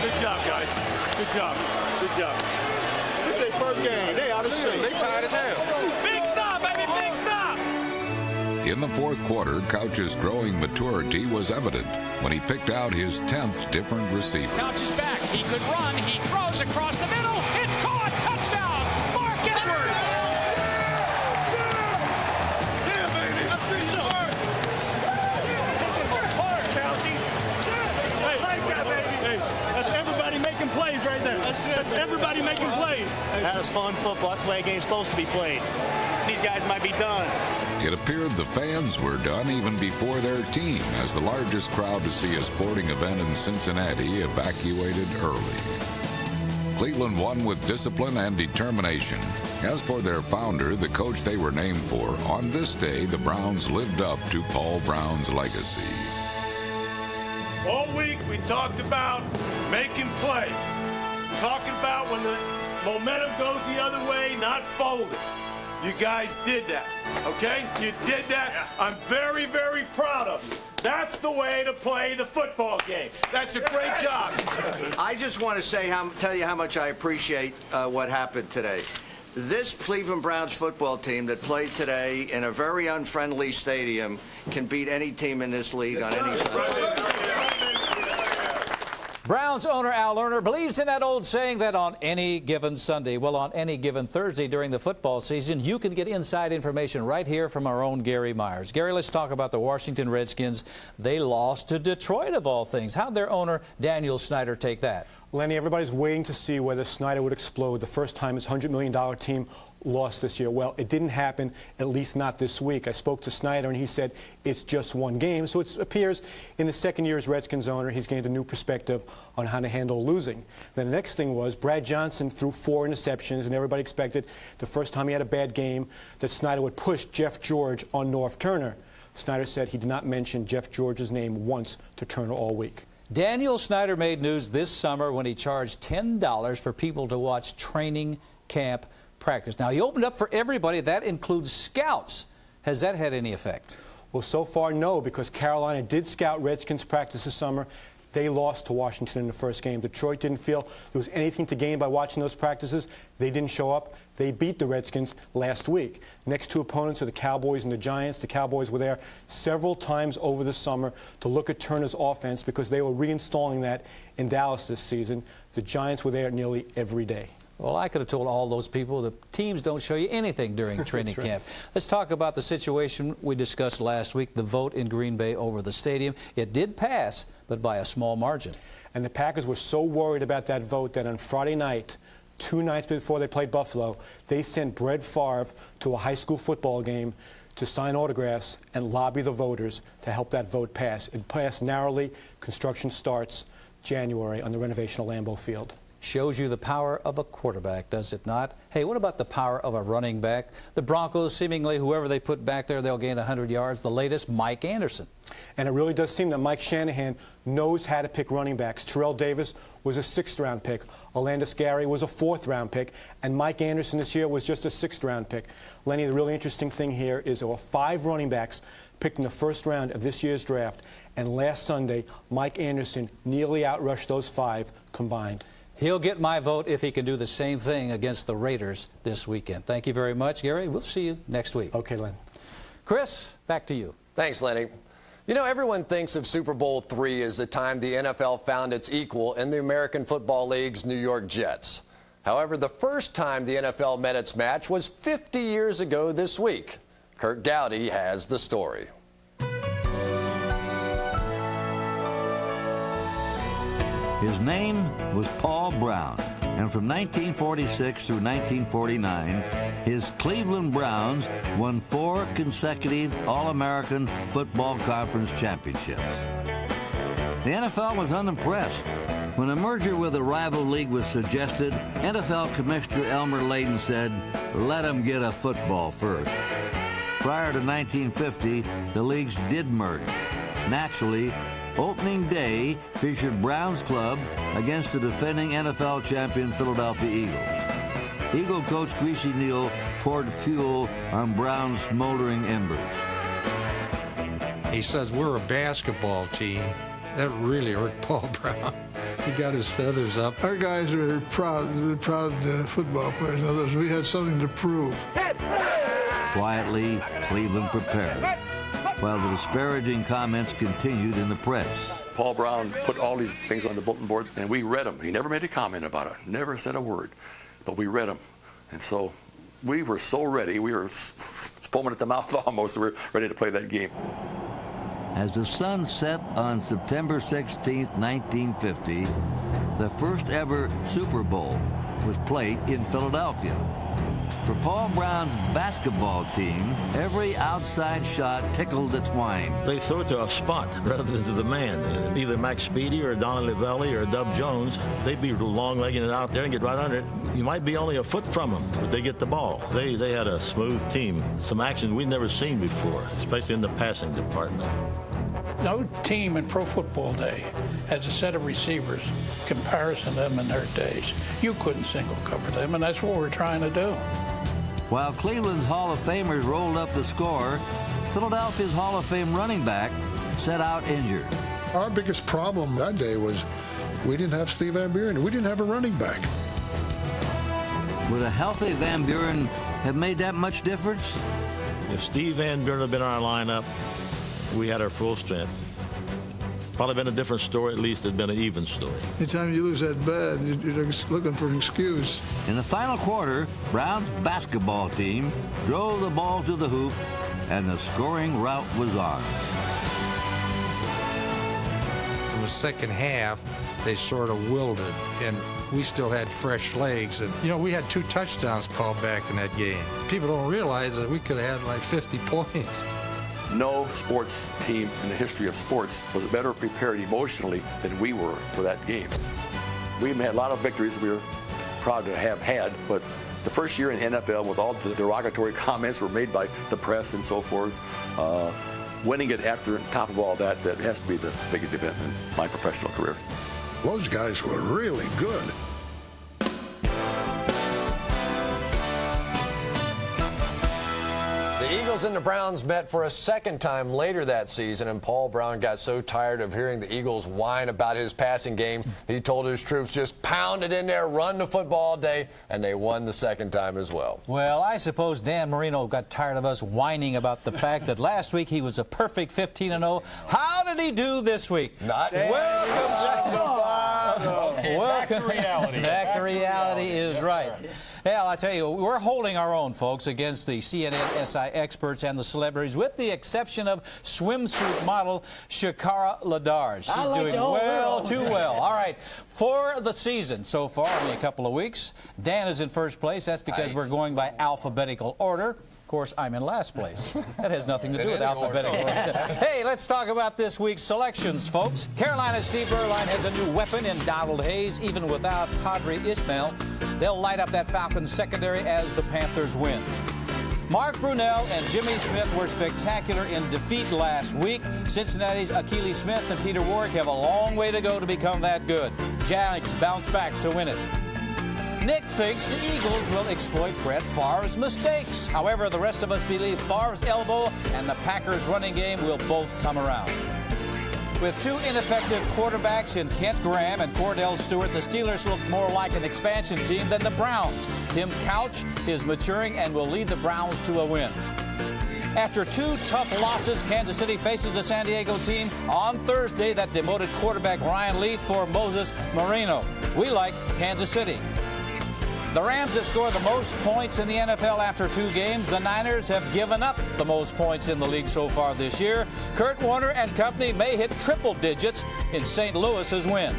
S14: Good job, guys. Good job. Good job. This is their first game. They out of shape.
S20: They tired as hell.
S1: Big stop, baby, big stop.
S4: In the fourth quarter, Couch's growing maturity was evident when he picked out his 10th different receiver.
S1: Couch is back. He could run. He throws across the middle. It's caught. Touchdown. Mark Edwards.
S14: Yeah, baby. I see you hard. Hard, Couchy. Hey, like that, baby.
S15: Hey, that's everybody making plays right there. That's everybody making plays.
S16: That's fun football. That's the way a game's supposed to be played. These guys might be done.
S4: It appeared the fans were done even before their team, as the largest crowd to see a sporting event in Cincinnati evacuated early. Cleveland won with discipline and determination. As for their founder, the coach they were named for, on this day, the Browns lived up to Paul Brown's legacy.
S14: All week we talked about making plays. Talking about when the momentum goes the other way, not folding. You guys did that, okay? You did that. I'm very, very proud of you. That's the way to play the football game. That's a great job.
S24: I just want to tell you how much I appreciate what happened today. This Cleveland Browns football team that played today in a very unfriendly stadium can beat any team in this league on any Sunday.
S5: Browns owner Al Lerner believes in that old saying that on any given Sunday, well, on any given Thursday during the football season, you can get inside information right here from our own Gary Myers. Gary, let's talk about the Washington Redskins. They lost to Detroit, of all things. How'd their owner, Daniel Snyder, take that?
S25: Lenny, everybody's waiting to see whether Snyder would explode the first time his $100 million team lost this year. Well, it didn't happen, at least not this week. I spoke to Snyder, and he said it's just one game. So it appears in the second year as Redskins owner, he's gained a new perspective on how to handle losing. Then the next thing was Brad Johnson threw 4 interceptions, and everybody expected the first time he had a bad game that Snyder would push Jeff George on North Turner. Snyder said he did not mention Jeff George's name once to Turner all week.
S5: Daniel Snyder made news this summer when he charged $10 for people to watch training camp practice. Now, he opened up for everybody. That includes scouts. Has that had any effect?
S25: Well, so far, no, because Carolina did scout Redskins practice this summer. They lost to Washington in the first game. Detroit didn't feel there was anything to gain by watching those practices. They didn't show up. They beat the Redskins last week. Next 2 opponents are the Cowboys and the Giants. The Cowboys were there several times over the summer to look at Turner's offense because they were reinstalling that in Dallas this season. The Giants were there nearly every day.
S5: Well, I could have told all those people the teams don't show you anything during training camp. Let's talk about the situation we discussed last week, the vote in Green Bay over the stadium. It did pass, but by a small margin.
S25: And the Packers were so worried about that vote that on Friday night, 2 nights before they played Buffalo, they sent Brett Favre to a high school football game to sign autographs and lobby the voters to help that vote pass. It passed narrowly. Construction starts January on the renovation of Lambeau Field.
S5: Shows you the power of a quarterback, does it not? Hey, what about the power of a running back? The Broncos, seemingly whoever they put back there, they'll gain 100 yards. The latest, Mike Anderson.
S25: And it really does seem that Mike Shanahan knows how to pick running backs. Terrell Davis was a 6th-round pick. Orlando Scary was a 4th-round pick. And Mike Anderson this year was just a 6th-round pick. Lenny, the really interesting thing here is there were 5 running backs picked in the first round of this year's draft. And last Sunday, Mike Anderson nearly outrushed those 5 combined.
S5: He'll get my vote if he can do the same thing against the Raiders this weekend. Thank you very much, Gary. We'll see you next week.
S25: Okay, Len.
S5: Chris, back to you.
S8: Thanks, Lenny. You know, everyone thinks of Super Bowl III as the time the NFL found its equal in the American Football League's New York Jets. However, the first time the NFL met its match was 50 years ago this week. Kurt Gowdy has the story.
S12: His name was Paul Brown, and from 1946 through 1949, his Cleveland Browns won 4 consecutive All-American Football Conference championships. The NFL was unimpressed. When a merger with a rival league was suggested, NFL Commissioner Elmer Layden said, "Let them get a football first." Prior to 1950, the leagues did merge. Naturally, opening day featured Browns Club against the defending NFL champion Philadelphia Eagles. Eagle coach Greasy Neal poured fuel on Brown's smoldering embers.
S23: He says, "We're a basketball team." That really hurt Paul Brown. He got his feathers up.
S13: Our guys were proud football players. In other words, we had something to prove.
S12: Quietly, Cleveland prepared, while the disparaging comments continued in the press.
S17: Paul Brown put all these things on the bulletin board, and we read them. He never made a comment about it, never said a word, but we read them. And so we were so ready. We were foaming at the mouth almost. We were ready to play that game.
S12: As the sun set on September 16, 1950, the first ever Super Bowl was played in Philadelphia. For Paul Brown's basketball team, every outside shot tickled its wine.
S19: They throw it to a spot rather than to the man. Either Max Speedy or Donnie Lavelli or Dub Jones, they'd be long-legging it out there and get right under it. You might be only a foot from them, but they get the ball. They had a smooth team. Some action we'd never seen before, especially in the passing department.
S21: No team in Pro Football Day has a set of receivers comparison to them in their days. You couldn't single cover them, and that's what we're trying to do.
S12: While Cleveland's Hall of Famers rolled up the score, Philadelphia's Hall of Fame running back set out injured.
S13: Our biggest problem that day was we didn't have Steve Van Buren. We didn't have a running back.
S12: Would a healthy Van Buren have made that much difference?
S19: If Steve Van Buren had been in our lineup, we had our full strength. Probably been a different story. At least it'd been an even story.
S13: Anytime you lose that bad, you're looking for an excuse.
S12: In the final quarter, Brown's basketball team drove the ball to the hoop, and the scoring route was on.
S23: In the second half, they sort of wilted, and we still had fresh legs. And, you know, we had 2 touchdowns called back in that game. People don't realize that we could have had like 50 points.
S17: No sports team in the history of sports was better prepared emotionally than we were for that game. We had a lot of victories we were proud to have had, but the first year in the NFL with all the derogatory comments were made by the press and so forth, winning it after on top of all that has to be the biggest event in my professional career.
S13: Those guys were really good.
S8: The Eagles and the Browns met for a second time later that season, and Paul Brown got so tired of hearing the Eagles whine about his passing game, he told his troops just pound it in there, run the football all day, and they won the second time as well.
S5: Well, I suppose Dan Marino got tired of us whining about the fact that last week he was a perfect 15-0. How did he do this week?
S8: Not
S5: Welcome back to reality. Back to reality is right. Well, I tell you, we're holding our own, folks, against the CNN SI experts and the celebrities, with the exception of swimsuit model Shakara Ladar. She's doing well, too well. All right, for the season so far, only a couple of weeks, Dan is in first place. That's because we're going by alphabetical order. Of course, I'm in last place. That has nothing to do with alphabetical order. Hey, let's talk about this week's selections, folks. Carolina's Steve Berline has a new weapon in Donald Hayes. Even without Padre Ismail, they'll light up that Falcons secondary as the Panthers win. Mark Brunell and Jimmy Smith were spectacular in defeat last week. Cincinnati's Akili Smith and Peter Warwick have a long way to go to become that good. Jags bounce back to win it. Nick thinks the Eagles will exploit Brett Favre's mistakes. However, the rest of us believe Favre's elbow and the Packers' running game will both come around. With 2 ineffective quarterbacks in Kent Graham and Cordell Stewart, the Steelers look more like an expansion team than the Browns. Tim Couch is maturing and will lead the Browns to a win. After 2 tough losses, Kansas City faces a San Diego team on Thursday that demoted quarterback Ryan Leaf for Moses Marino. We like Kansas City. The Rams have scored the most points in the NFL after 2 games. The Niners have given up the most points in the league so far this year. Kurt Warner and company may hit triple digits in St. Louis's win.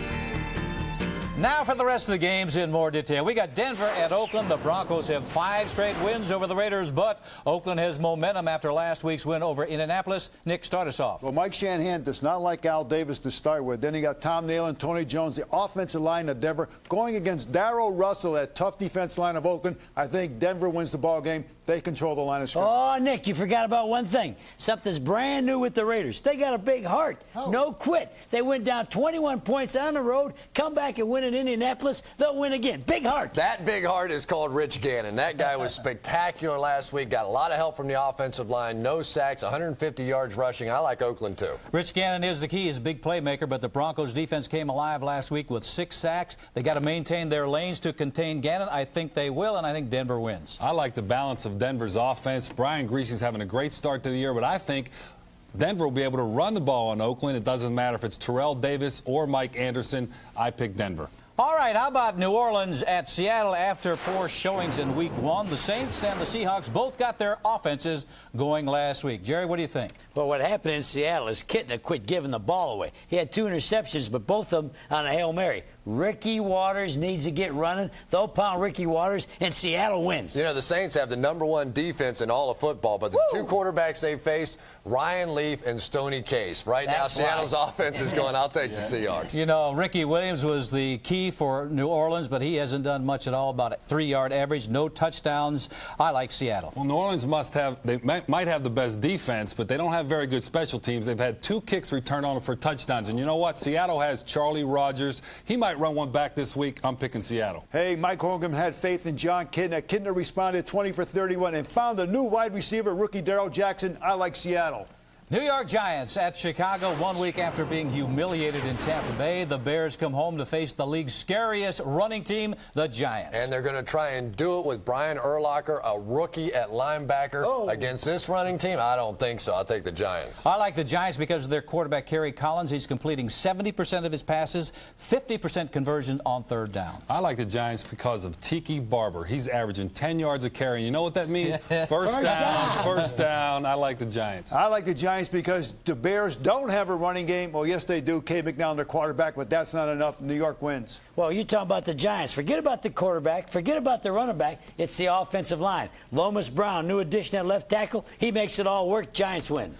S5: Now for the rest of the games in more detail. We got Denver at Oakland. The Broncos have 5 straight wins over the Raiders, but Oakland has momentum after last week's win over Indianapolis. Nick, start us off.
S6: Well, Mike Shanahan does not like Al Davis to start with. Then you got Tom Nail and Tony Jones, the offensive line of Denver, going against Darrell Russell, that tough defense line of Oakland. I think Denver wins the ball game. They control the line of scrimmage.
S7: Oh, Nick, you forgot about one thing. Something's brand new with the Raiders. They got a big heart. Oh. No quit. They went down 21 points on the road, come back and win in Indianapolis. They'll win again. Big heart.
S8: That big heart is called Rich Gannon. That guy was spectacular last week. Got a lot of help from the offensive line. No sacks, 150 yards rushing. I like Oakland, too.
S5: Rich Gannon is the key. He's a big playmaker, but the Broncos defense came alive last week with 6 sacks. They got to maintain their lanes to contain Gannon. I think they will, and I think Denver wins.
S9: I like the balance of Denver's offense. Brian Greasy's having a great start to the year, but I think Denver will be able to run the ball on Oakland. It doesn't matter if it's Terrell Davis or Mike Anderson. I pick Denver.
S5: All right, how about New Orleans at Seattle after poor showings in Week 1? The Saints and the Seahawks both got their offenses going last week. Jerry, what do you think?
S7: Well, what happened in Seattle is Kitna quit giving the ball away. He had 2 interceptions, but both of them on a Hail Mary. Ricky Waters needs to get running. They'll pound Ricky Waters, and Seattle wins.
S8: You know, the Saints have the #1 defense in all of football, but the 2 quarterbacks they faced, Ryan Leaf and Stoney Case. Right now, Seattle's offense is going, I'll take the Seahawks.
S5: You know, Ricky Williams was the key for New Orleans, but he hasn't done much at all. About a 3-yard average, no touchdowns. I like Seattle.
S9: Well, New Orleans they might have the best defense, but they don't have very good special teams. They've had 2 kicks returned on them for touchdowns. And you know what? Seattle has Charlie Rogers. He might run one back this week. I'm picking Seattle.
S6: Hey, Mike Hogan had faith in John Kitna. Kitna responded 20 for 31 and found a new wide receiver, rookie Darrell Jackson. I like Seattle.
S5: New York Giants at Chicago 1 week after being humiliated in Tampa Bay. The Bears come home to face the league's scariest running team, the Giants.
S8: And they're going to try and do it with Brian Urlacher, a rookie at linebacker, against this running team. I don't think so. I'll take the Giants.
S5: I like the Giants because of their quarterback, Kerry Collins. He's completing 70% of his passes, 50% conversion on 3rd down.
S9: I like the Giants because of Tiki Barber. He's averaging 10 yards a carry. You know what that means? First down. I like the Giants.
S6: I like the Giants because the Bears don't have a running game. Well, yes, they do. Cade McNown, their quarterback, but that's not enough. New York wins.
S7: Well, you're talking about the Giants. Forget about the quarterback. Forget about the running back. It's the offensive line. Lomas Brown, new addition at left tackle. He makes it all work. Giants win.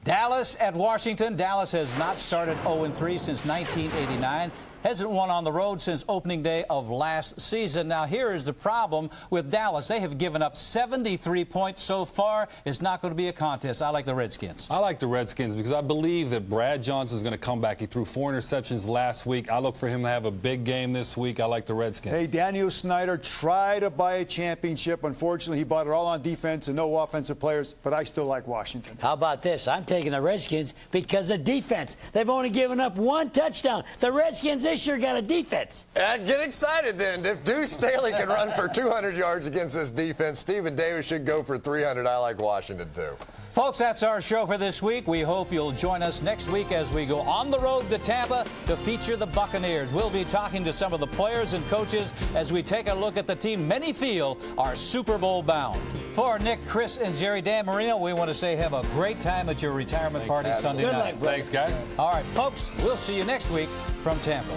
S5: Dallas at Washington. Dallas has not started 0-3 since 1989. Hasn't won on the road since opening day of last season. Now, here is the problem with Dallas. They have given up 73 points so far. It's not going to be a contest. I like the Redskins.
S9: I like the Redskins because I believe that Brad Johnson is going to come back. He threw 4 interceptions last week. I look for him to have a big game this week. I like the Redskins.
S6: Hey, Daniel Snyder tried to buy a championship. Unfortunately, he bought it all on defense and no offensive players, but I still like Washington.
S7: How about this? I'm taking the Redskins because of defense. They've only given up 1 touchdown. The Redskins this year got a defense.
S8: Get excited then. If Deuce Staley can run for 200 yards against this defense, Stephen Davis should go for 300. I like Washington, too.
S5: Folks, that's our show for this week. We hope you'll join us next week as we go on the road to Tampa to feature the Buccaneers. We'll be talking to some of the players and coaches as we take a look at the team many feel are Super Bowl bound. For Nick, Chris, and Jerry, Dan Marino, we want to say have a great time at your retirement party Sunday night.
S9: Thanks, guys.
S5: All right, folks, we'll see you next week from Tampa.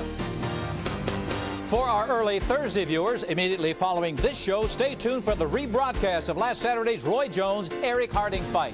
S5: For our early Thursday viewers, immediately following this show, stay tuned for the rebroadcast of last Saturday's Roy Jones-Eric Harding fight.